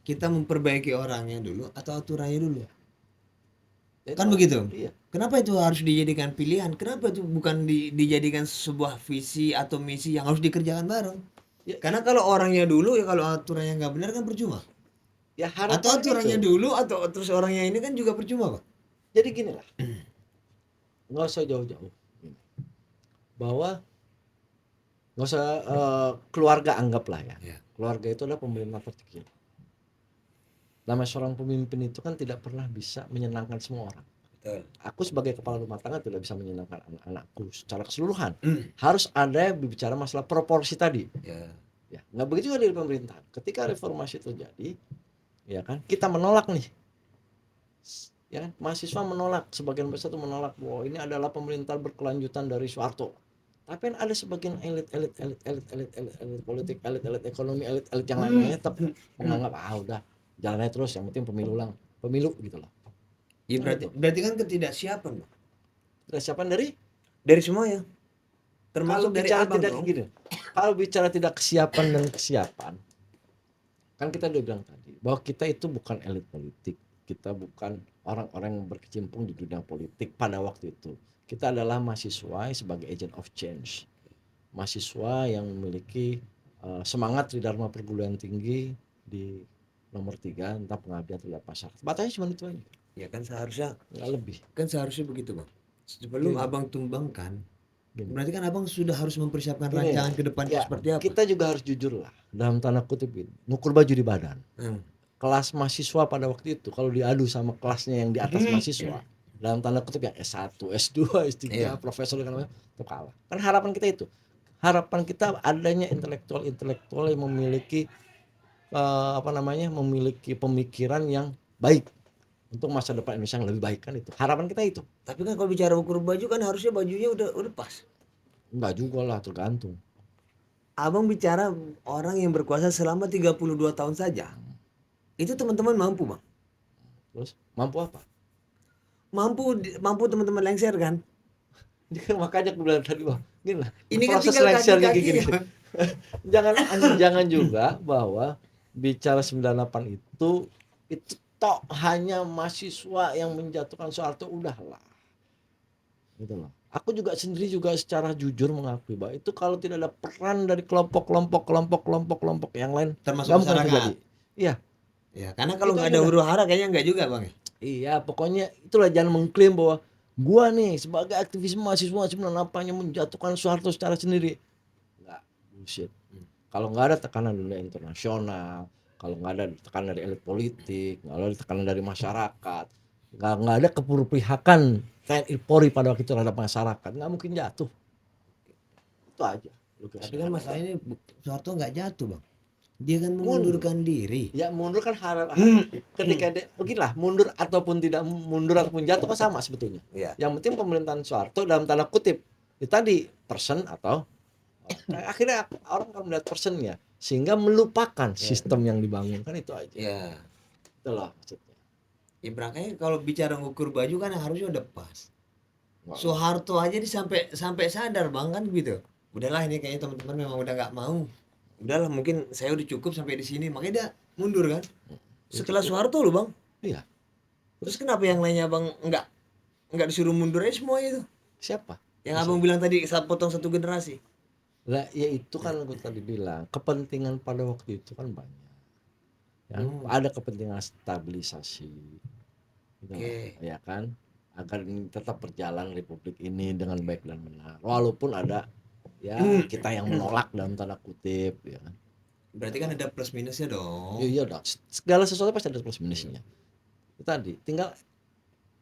Speaker 1: kita memperbaiki orangnya dulu atau aturannya dulu.
Speaker 2: ya
Speaker 1: Kan
Speaker 2: itu,
Speaker 1: begitu?
Speaker 2: iya
Speaker 1: Kenapa itu harus dijadikan pilihan? Kenapa itu bukan dijadikan sebuah visi atau misi yang harus dikerjakan bareng?
Speaker 2: ya,
Speaker 1: Karena kalau orangnya dulu ya kalau aturannya nggak benar kan percuma.
Speaker 2: ya
Speaker 1: Atau
Speaker 2: harapan
Speaker 1: aturannya
Speaker 2: itu.
Speaker 1: dulu atau terus orangnya ini kan juga percuma, Pak.
Speaker 2: Jadi gini lah, nggak usah jauh-jauh bahwa nggak usah keluarga anggaplah ya.
Speaker 1: Ya.
Speaker 2: Keluarga itu adalah pemerintah terkecil. Namanya seorang pemimpin itu kan tidak pernah bisa menyenangkan semua orang.
Speaker 1: Betul.
Speaker 2: Aku sebagai kepala rumah tangga tidak bisa menyenangkan anak-anakku secara keseluruhan. Harus ada yang berbicara masalah proporsi tadi.
Speaker 1: Ya.
Speaker 2: Ya, nggak begitu juga dari pemerintahan. Ketika reformasi terjadi, ya kan, kita menolak nih. Ya kan, mahasiswa menolak, sebagian besar itu menolak bahwa ini adalah pemerintahan berkelanjutan dari Soeharto. Tapi kan ada sebagian elit politik, elit ekonomi, elit yang lainnya tetap menganggap udah jalannya terus, yang penting pemilu gitu loh.
Speaker 1: Ya
Speaker 2: Nah, gitu.
Speaker 1: berarti kan ketidaksiapan, Bang.
Speaker 2: Kesiapan dari
Speaker 1: Dari semuanya.
Speaker 2: kalau
Speaker 1: Termasuk dari
Speaker 2: bicara
Speaker 1: Abang
Speaker 2: tidak
Speaker 1: dong.
Speaker 2: gini, kalau bicara tidak kesiapan dan kesiapan, kan kita udah bilang tadi bahwa kita itu bukan elit politik, kita bukan orang-orang yang berkecimpung di dunia politik pada waktu itu. Kita adalah mahasiswa sebagai agent of change, mahasiswa yang memiliki semangat di Dharma perguruan tinggi di nomor 3 tentang pengabdian terhadap masyarakat. Batasnya cuma itu aja,
Speaker 1: Ya kan seharusnya
Speaker 2: nggak lebih.
Speaker 1: begitu, Bang. Sebelum
Speaker 2: Gini,
Speaker 1: Abang tumbangkan,
Speaker 2: gini.
Speaker 1: berarti kan Abang sudah harus mempersiapkan
Speaker 2: Gini,
Speaker 1: rancangan ke depannya
Speaker 2: ya
Speaker 1: seperti apa.
Speaker 2: kita juga harus jujur lah dalam tanda kutip ini, ngukur baju di badan. Kelas mahasiswa pada waktu itu kalau diadu sama kelasnya yang di atas mahasiswa dalam tanda kutip yang S1, S2, S3,
Speaker 1: Iya.
Speaker 2: profesor dan lain-lain, itu kalah. Kan harapan kita itu. Harapan kita adanya intelektual yang memiliki memiliki pemikiran yang baik untuk masa depan Indonesia yang lebih baik kan itu. Harapan kita itu.
Speaker 1: Tapi kan kalau bicara ukur baju kan harusnya bajunya udah pas.
Speaker 2: Enggak juga lah, tergantung.
Speaker 1: Abang bicara orang yang berkuasa selama 32 tahun saja. Itu teman-teman mampu, Bang.
Speaker 2: Terus mampu apa?
Speaker 1: Mampu teman-teman lengser kan?
Speaker 2: Makanya aku bilang tadi wah, gini lah.
Speaker 1: Ini kan
Speaker 2: Proses
Speaker 1: tinggal
Speaker 2: lengsernya kayak
Speaker 1: kaki-kaki.
Speaker 2: gini. jangan juga bahwa bicara 98 itu tok hanya mahasiswa yang menjatuhkan Soeharto udahlah. Gitu loh. Aku juga sendiri juga secara jujur mengakui bahwa itu kalau tidak ada peran dari kelompok yang lain
Speaker 1: Termasuk
Speaker 2: nggak mungkin
Speaker 1: masyarakat.
Speaker 2: terjadi. Iya.
Speaker 1: Ya, karena kalau
Speaker 2: Itu
Speaker 1: nggak
Speaker 2: aja
Speaker 1: ada
Speaker 2: udah.
Speaker 1: huru hara kayaknya nggak juga, Bang.
Speaker 2: Iya, pokoknya itulah jangan mengklaim bahwa gua nih sebagai aktivis mahasiswa 98 yang menjatuhkan Soeharto secara sendiri. Enggak, bullshit. Kalau nggak ada tekanan dunia internasional, kalau nggak ada tekanan dari elit politik, nggak ada tekanan dari masyarakat, nggak ada keberpihakan TNI Polri pada waktu itu terhadap masyarakat, nggak mungkin jatuh. Itu aja.
Speaker 1: Tapi kan masalahnya Soeharto nggak jatuh, Bang. Dia kan mengundurkan diri.
Speaker 2: Ya mundur kan ketika beginilah, mundur ataupun tidak mundur ataupun jatuh kan sama sebetulnya.
Speaker 1: Iya.
Speaker 2: Yang penting pemerintahan Soeharto dalam tanda kutip itu tadi person atau akhirnya orang akan melihat personnya sehingga melupakan sistem yang dibangun, kan itu aja.
Speaker 1: Ya.
Speaker 2: Itulah maksudnya.
Speaker 1: Ya makanya kalau bicara ngukur baju kan harusnya udah pas.
Speaker 2: Nggak-
Speaker 1: Soeharto aja sampai sadar bang kan gitu. Udahlah ini kayaknya teman-teman memang udah nggak mau. Udahlah mungkin saya udah cukup sampai di sini, makanya dia mundur kan. Setelah Soeharto loh bang.
Speaker 2: Iya.
Speaker 1: Terus kenapa yang lainnya bang nggak disuruh mundur aja semua itu?
Speaker 2: Siapa?
Speaker 1: Yang abang bilang tadi saat potong satu generasi.
Speaker 2: Lah ya itu kan gue tadi bilang kepentingan pada waktu itu kan banyak. Ya, ada kepentingan stabilisasi. Gitu,
Speaker 1: Oke.
Speaker 2: ya kan? Agar ini tetap berjalan republik ini dengan baik dan benar. Walaupun ada ya kita yang menolak dalam tanda kutip, ya kan.
Speaker 1: Berarti kan ada plus minusnya dong.
Speaker 2: Iya dong. Segala sesuatu pasti ada plus minusnya. Itu tadi, tinggal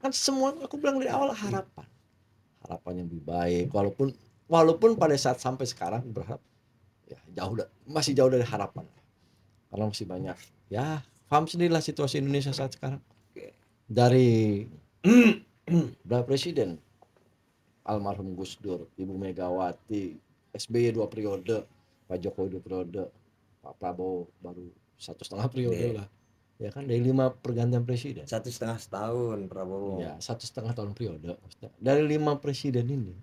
Speaker 2: kan semua aku bilang dari awal harapan. Harapan yang lebih baik walaupun pada saat sampai sekarang berharap ya masih jauh dari harapan. Karena masih banyak ya paham sendirilah situasi Indonesia saat sekarang. Dari berapa presiden almarhum Gus Dur, Ibu Megawati, SBY 2 periode, Pak Jokowi 2 periode, Pak Prabowo baru 1,5 periode lah. Ya kan dari 5 pergantian presiden.
Speaker 1: 1,5 tahun Prabowo.
Speaker 2: Ya 1,5 tahun periode. Dari 5 presiden ini,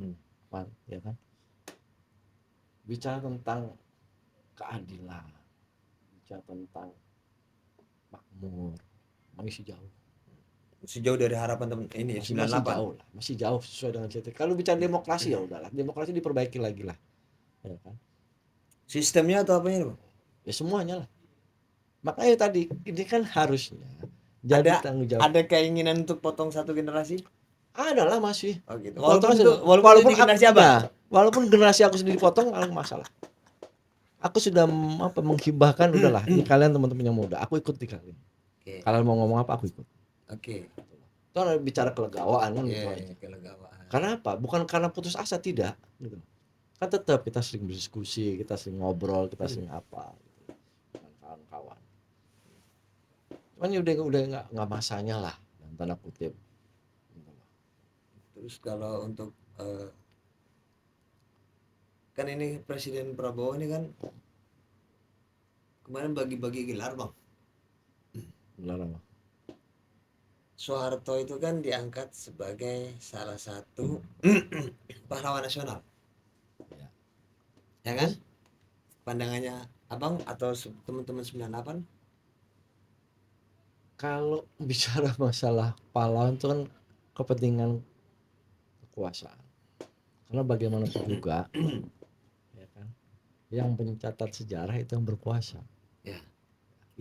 Speaker 2: ya kan, bicara tentang keadilan, bicara tentang makmur, masih jauh.
Speaker 1: Masih jauh dari harapan temen ini ya,
Speaker 2: Masih
Speaker 1: 98.
Speaker 2: jauh lah, masih jauh sesuai dengan cita. Kalau bicara demokrasi ya udahlah, demokrasi diperbaiki lagi lah, ya kan.
Speaker 1: Sistemnya atau apanya, Bang?
Speaker 2: Ya semuanya lah. Makanya tadi ini kan harusnya jadi tanggung jawab.
Speaker 1: Ada keinginan untuk potong satu generasi?
Speaker 2: Adalah masih.
Speaker 1: Oh gitu.
Speaker 2: Walaupun
Speaker 1: generasi apa?
Speaker 2: Walaupun generasi aku sendiri potong, nggak masalah. Aku sudah menghibahkan udahlah. Ini kalian teman-teman yang muda, aku ikut di kalian.
Speaker 1: Oke.
Speaker 2: Kalian mau ngomong apa aku ikut.
Speaker 1: Oke.
Speaker 2: Itu bicara kelegawaan kan gitu aja.
Speaker 1: Kelegawaan.
Speaker 2: Karena apa? Bukan karena putus asa, tidak gitu. Kan tetap kita sering berdiskusi, kita sering ngobrol, kita sering apa gitu, dengan kawan-kawan. Cuman ya udah nggak masanya lah dalam tanda kutip.
Speaker 1: Terus kalau untuk kan ini Presiden Prabowo ini kan kemarin bagi-bagi gelar, Bang.
Speaker 2: Gelar apa?
Speaker 1: Soeharto itu kan diangkat sebagai salah satu pahlawan nasional. Ya kan? Pandangannya Abang atau teman-teman 98?
Speaker 2: Kalau bicara masalah pahlawan itu kan kepentingan kekuasaan. Karena bagaimanapun juga ya kan, yang mencatat sejarah itu yang berkuasa.
Speaker 1: Ya.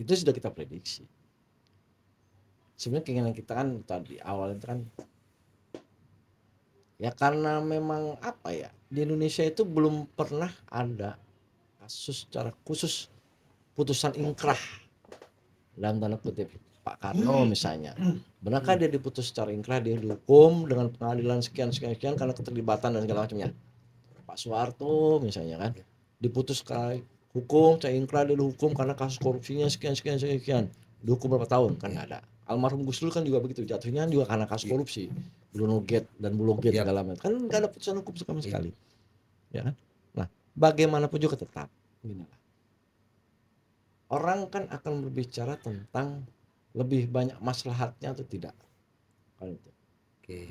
Speaker 2: Itu sudah kita prediksi. Sebenarnya keinginan kita kan tadi awal itu kan ya karena memang apa ya, di Indonesia itu belum pernah ada kasus secara khusus putusan ingkrah dalam tanda kutip. Pak Karno misalnya, benarkah dia diputus secara ingkrah, dia dihukum dengan pengadilan sekian karena keterlibatan dan segala macamnya. Pak Soeharto misalnya kan diputus sekali hukum secara ingkrah, dia dihukum karena kasus korupsinya sekian dihukum berapa tahun, kan nggak ada. Almarhum Gus Dur kan juga begitu, jatuhnya juga karena kasus korupsi, Blunogate dan Bulogate segala macam, kan nggak ada putusan hukum sama sekali, ya kan. Nah bagaimanapun juga tetap gini lah, orang kan akan berbicara tentang lebih banyak maslahatnya atau tidak kan itu.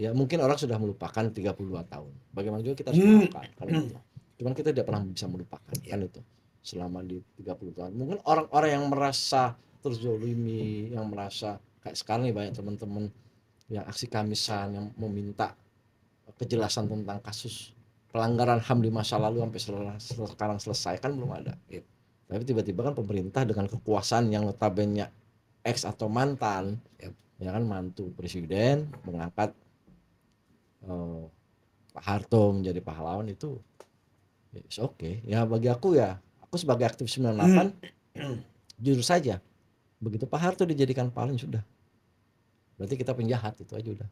Speaker 2: Ya mungkin orang sudah melupakan 32 tahun, bagaimana juga kita harus melupakan kan itu. Cuman kita tidak pernah bisa melupakan kan itu selama di 30 tahun. Mungkin orang-orang yang merasa terzolimi, yang merasa kayak sekarang nih banyak teman-teman yang aksi Kamisan yang meminta kejelasan tentang kasus pelanggaran HAM di masa lalu sampai sekarang selesai, kan belum ada. Tapi tiba-tiba kan pemerintah dengan kekuasaan yang notabene ex atau mantan, ya kan, mantu presiden mengangkat Pak Harto menjadi pahlawan, itu oke. Ya bagi aku ya, aku sebagai aktivis 98 jujur saja, begitu Pak Harto dijadikan pahlawan sudah, berarti kita penjahat, itu aja udah.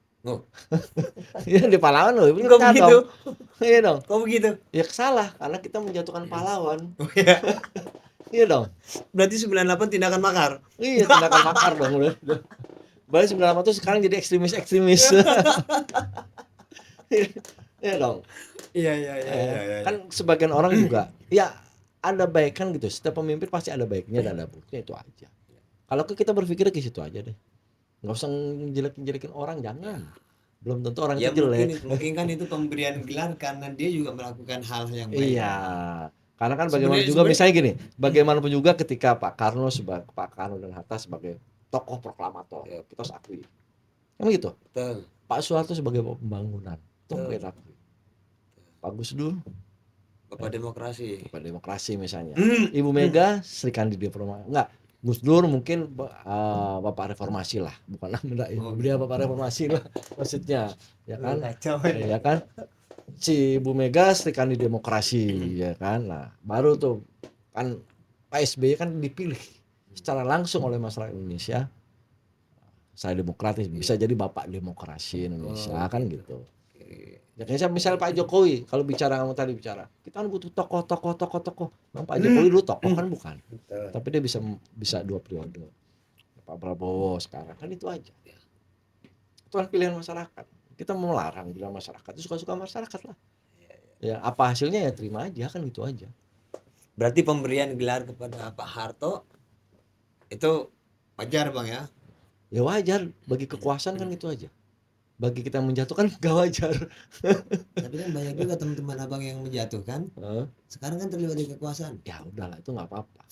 Speaker 2: Iya di pahlawan loh.
Speaker 1: Kok begitu?
Speaker 2: Iya dong.
Speaker 1: Kok begitu?
Speaker 2: Ya salah karena kita menjatuhkan pahlawan. Iya dong.
Speaker 1: Berarti 98 tindakan makar.
Speaker 2: Iya, tindakan makar dong udah. Balik 98 tuh sekarang jadi ekstremis. Iya dong.
Speaker 1: Iya iya iya iya iya.
Speaker 2: Kan sebagian orang juga ya ada baik kan gitu. Setiap pemimpin pasti ada baiknya dan ada buruknya, itu aja. Kalau kita berpikir ke situ aja deh. Nggak usah jelek-jelekin orang, jangan. Belum tentu orang
Speaker 1: Ya
Speaker 2: itu jelek.
Speaker 1: mungkin kan itu pemberian gelar karena dia juga melakukan hal yang baik.
Speaker 2: Iya. Karena kan bagaimana
Speaker 1: Sebenarnya
Speaker 2: juga misalnya gini, bagaimanapun juga ketika Pak Karno dan Hatta sebagai tokoh proklamator, ya, kita harus akui. Kan gitu.
Speaker 1: betul.
Speaker 2: Pak Soeharto sebagai pembangunan, itu
Speaker 1: Betul.
Speaker 2: kita akui. Pak Gus Dur,
Speaker 1: Bapak demokrasi.
Speaker 2: Bapak demokrasi misalnya.
Speaker 1: Hmm.
Speaker 2: Ibu Mega, Sri Kandi Reformasi. Enggak, Gus Dur mungkin Bapak Reformasi lah, bukan enggak ya.
Speaker 1: Oh,
Speaker 2: Dia Bapak Reformasi lah maksudnya, ya kan?
Speaker 1: Kacau.
Speaker 2: Ya kan? Si Ibu Mega Sri Kandi Demokrasi, ya kan? Nah, baru tuh kan Pak SBY kan dipilih secara langsung oleh masyarakat Indonesia. Saya demokratis, bisa jadi Bapak Demokrasi Indonesia, kan gitu. Ya kayak misal Pak Jokowi, kalau bicara kamu tadi bicara, kita kan butuh tokoh. Bang Pak Jokowi dulu tokoh kan bukan,
Speaker 1: Betul.
Speaker 2: tapi dia bisa 2 periode. Pak Prabowo sekarang kan itu aja. Itu kan pilihan masyarakat. Kita mau larang pilihan masyarakat, itu suka-suka masyarakat lah. Ya apa hasilnya ya terima aja, kan gitu aja.
Speaker 1: Berarti pemberian gelar kepada Pak Harto itu wajar Bang ya?
Speaker 2: Ya wajar, bagi kekuasaan kan itu aja. Bagi kita menjatuhkan gak wajar.
Speaker 1: Tapi kan banyak juga teman-teman abang yang menjatuhkan. Sekarang kan terlibat di kekuasaan.
Speaker 2: Ya udahlah, itu nggak apa-apa.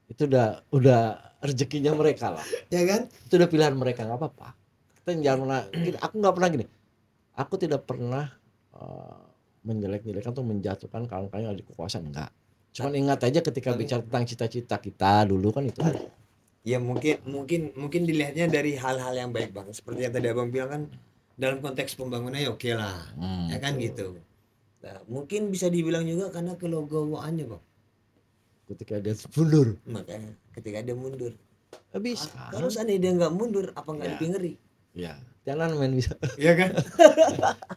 Speaker 2: Itu udah rezekinya mereka lah.
Speaker 1: Ya kan?
Speaker 2: Itu udah pilihan mereka, nggak apa-apa. Kita jangan pernah, aku nggak pernah gini. Aku tidak pernah menjelek-jelekan atau menjatuhkan kawan-kawan yang ada di kekuasaan, enggak. Cuman ingat aja ketika bicara tentang cita-cita kita dulu kan itu.
Speaker 1: Ya mungkin dilihatnya dari hal-hal yang baik Bang. Seperti yang tadi abang bilang kan, dalam konteks pembangunan ya oke lah, ya kan gitu. Nah, mungkin bisa dibilang juga karena kelegowoannya Bang.
Speaker 2: Ketika dia mundur,
Speaker 1: Makanya ketika dia mundur.
Speaker 2: bisa.
Speaker 1: Kalau seandainya dia nggak mundur, apa nggak
Speaker 2: Ya.
Speaker 1: dipingeri?
Speaker 2: Ya, jangan main bisa.
Speaker 1: Iya kan?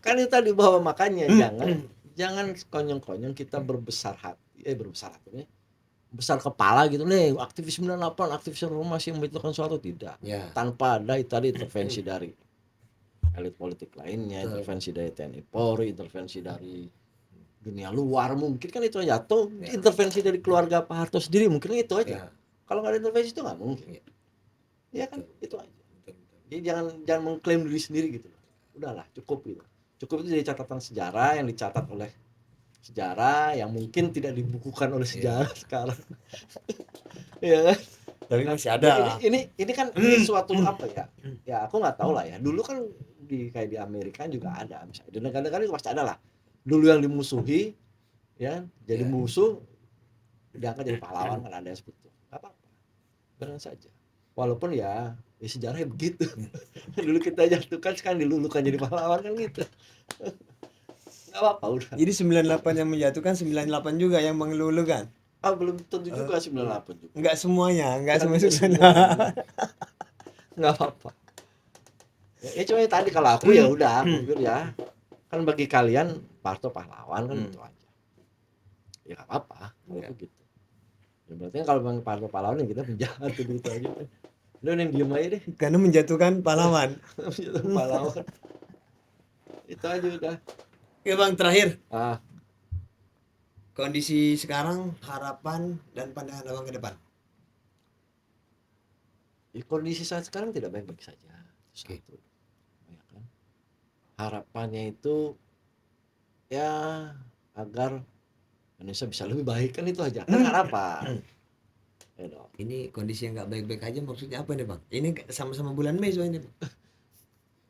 Speaker 2: Kan itu tadi bahwa makanya jangan konyong-konyong kita berbesar hati, besar kepala gitu nih, aktivis 98, aktivis reformasi yang membutuhkan suatu, tidak.
Speaker 1: Ya.
Speaker 2: Tanpa ada tadi intervensi dari elit politik lainnya,
Speaker 1: Betul.
Speaker 2: intervensi dari TNI Polri, intervensi dari dunia luar, mungkin kan itu aja, atau intervensi dari keluarga Pak Harto sendiri, mungkin itu aja.
Speaker 1: Ya.
Speaker 2: Kalau nggak ada intervensi itu nggak mungkin. Ya kan, itu aja. Jadi jangan mengklaim diri sendiri gitu. Udahlah, cukup gitu. Cukup itu jadi catatan sejarah yang dicatat oleh sejarah yang mungkin tidak dibukukan oleh sejarah sekarang. Ya kan?
Speaker 1: Tapi masih ada.
Speaker 2: Ini kan ini suatu apa ya? Ya aku nggak tahu lah ya. Dulu kan kayak di Amerika juga ada, misalnya di negara-negara itu pasti ada lah. Dulu yang dimusuhi, ya jadi musuh, diangkat jadi pahlawan, kan ada yang seperti itu. Nggak apa-apa, benar saja. Walaupun ya sejarahnya begitu. Dulu kita jatuhkan, sekarang dilulukan jadi pahlawan, kan gitu. Nggak apa-apa udah.
Speaker 1: Jadi 98 yang menjatuhkan, 98 juga yang mengelulukan.
Speaker 2: Belum tentu juga 98 juga.
Speaker 1: Enggak semuanya, enggak semua
Speaker 2: Nggak
Speaker 1: 98.
Speaker 2: Nggak apa-apa. Ya cuma tadi kalau aku ya udah, aku pikir ya kan bagi kalian Pak Harto pahlawan kan itu aja. Ya nggak apa-apa kalau begitu. Ya berarti kan kalau Pak Harto pahlawan ya kita penjahat gitu aja. Lu yang diem aja deh.
Speaker 1: Karena menjatuhkan pahlawan.
Speaker 2: Menjatuhkan pahlawan. Itu aja udah.
Speaker 1: Oke Bang, terakhir. Kondisi sekarang, harapan dan pandangan abang ke depan.
Speaker 2: Kondisi saat sekarang tidak baik-baik saja. Satu. Ya kan? Harapannya itu ya agar Indonesia bisa lebih baik, kan itu aja. Kan harapan.
Speaker 1: Ini kondisi yang nggak baik-baik aja maksudnya apa nih Bang? Ini sama-sama bulan Mei soalnya.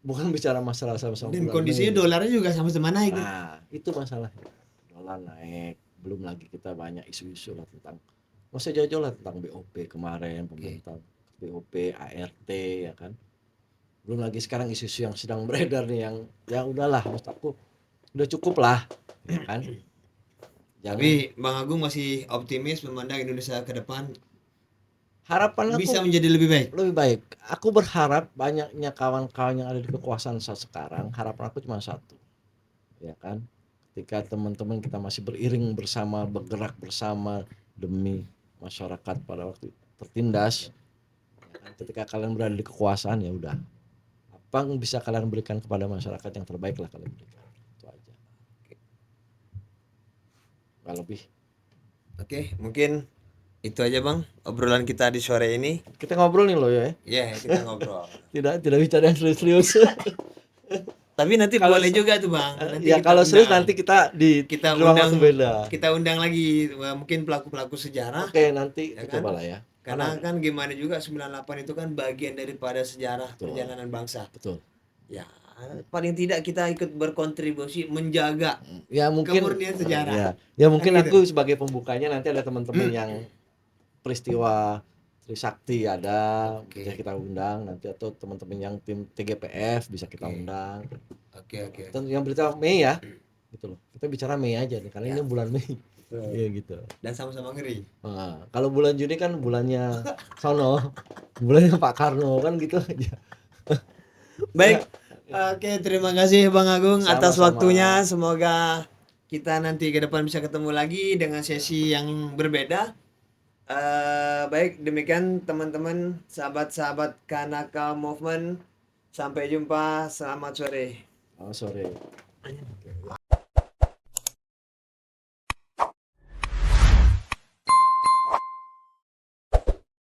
Speaker 2: Bukan bicara masalah sama-sama.
Speaker 1: Dan kondisinya dolarnya juga sama-sama naik.
Speaker 2: Nah, itu masalahnya. Dolar naik, belum lagi kita banyak isu-isu lah tentang, masa jauh-jauh lah tentang BOP kemarin, pemerintah BOP, ART, ya kan. Belum lagi sekarang isu-isu yang sedang beredar nih, yang ya udahlah, maksud aku udah cukup lah, ya kan.
Speaker 1: Tapi Bang Agung masih optimis memandang Indonesia ke depan
Speaker 2: harapan aku
Speaker 1: bisa menjadi lebih baik.
Speaker 2: Lebih baik. Aku berharap banyaknya kawan-kawan yang ada di kekuasaan saat sekarang, harapan aku cuma satu. Ya kan? Ketika teman-teman kita masih beriring bersama, bergerak bersama demi masyarakat pada waktu tertindas. Ya kan, ketika kalian berada di kekuasaan ya udah, apa yang bisa kalian berikan kepada masyarakat yang terbaik lah kalian berikan, itu aja, nggak lebih.
Speaker 1: Oke, mungkin itu aja Bang obrolan kita di sore ini.
Speaker 2: Kita ngobrol nih loh ya,
Speaker 1: Ya, kita ngobrol.
Speaker 2: tidak bicara yang serius.
Speaker 1: Tapi nanti
Speaker 2: Kalau
Speaker 1: boleh juga tuh Bang. Nanti
Speaker 2: ya
Speaker 1: kita
Speaker 2: kalau serius
Speaker 1: undang.
Speaker 2: nanti kita di
Speaker 1: Kita
Speaker 2: ruang
Speaker 1: undang
Speaker 2: langsung beda.
Speaker 1: kita undang lagi mungkin pelaku-pelaku sejarah,
Speaker 2: Oke, nanti
Speaker 1: ya
Speaker 2: kita
Speaker 1: kan?
Speaker 2: coba lah ya.
Speaker 1: Karena kan gimana juga 98 itu kan bagian daripada sejarah
Speaker 2: Betul.
Speaker 1: perjalanan bangsa.
Speaker 2: Betul.
Speaker 1: Ya, paling tidak kita ikut berkontribusi menjaga
Speaker 2: Ya mungkin
Speaker 1: kemurnian sejarah.
Speaker 2: ya mungkin
Speaker 1: Kan gitu.
Speaker 2: aku sebagai pembukanya, nanti ada teman-teman yang peristiwa Trisakti ada,
Speaker 1: Oke.
Speaker 2: bisa kita undang nanti, atau teman-teman yang tim TGPF bisa kita
Speaker 1: Oke.
Speaker 2: undang.
Speaker 1: Oke.
Speaker 2: Dan yang berita Mei ya, gitu loh. Kita bicara Mei aja nih, karena ini bulan Mei.
Speaker 1: Betul.
Speaker 2: Iya gitu.
Speaker 1: Dan sama-sama ngeri.
Speaker 2: Nah, kalau bulan Juni kan bulannya sono, bulannya Pak Karno kan gitu aja.
Speaker 1: Baik. Oke, terima kasih Bang Agung atas
Speaker 2: Sama-sama.
Speaker 1: waktunya. Semoga kita nanti ke depan bisa ketemu lagi dengan sesi yang berbeda. Baik, demikian teman-teman, sahabat-sahabat Kanaka Movement. Sampai jumpa, selamat sore.
Speaker 2: Oh, sore.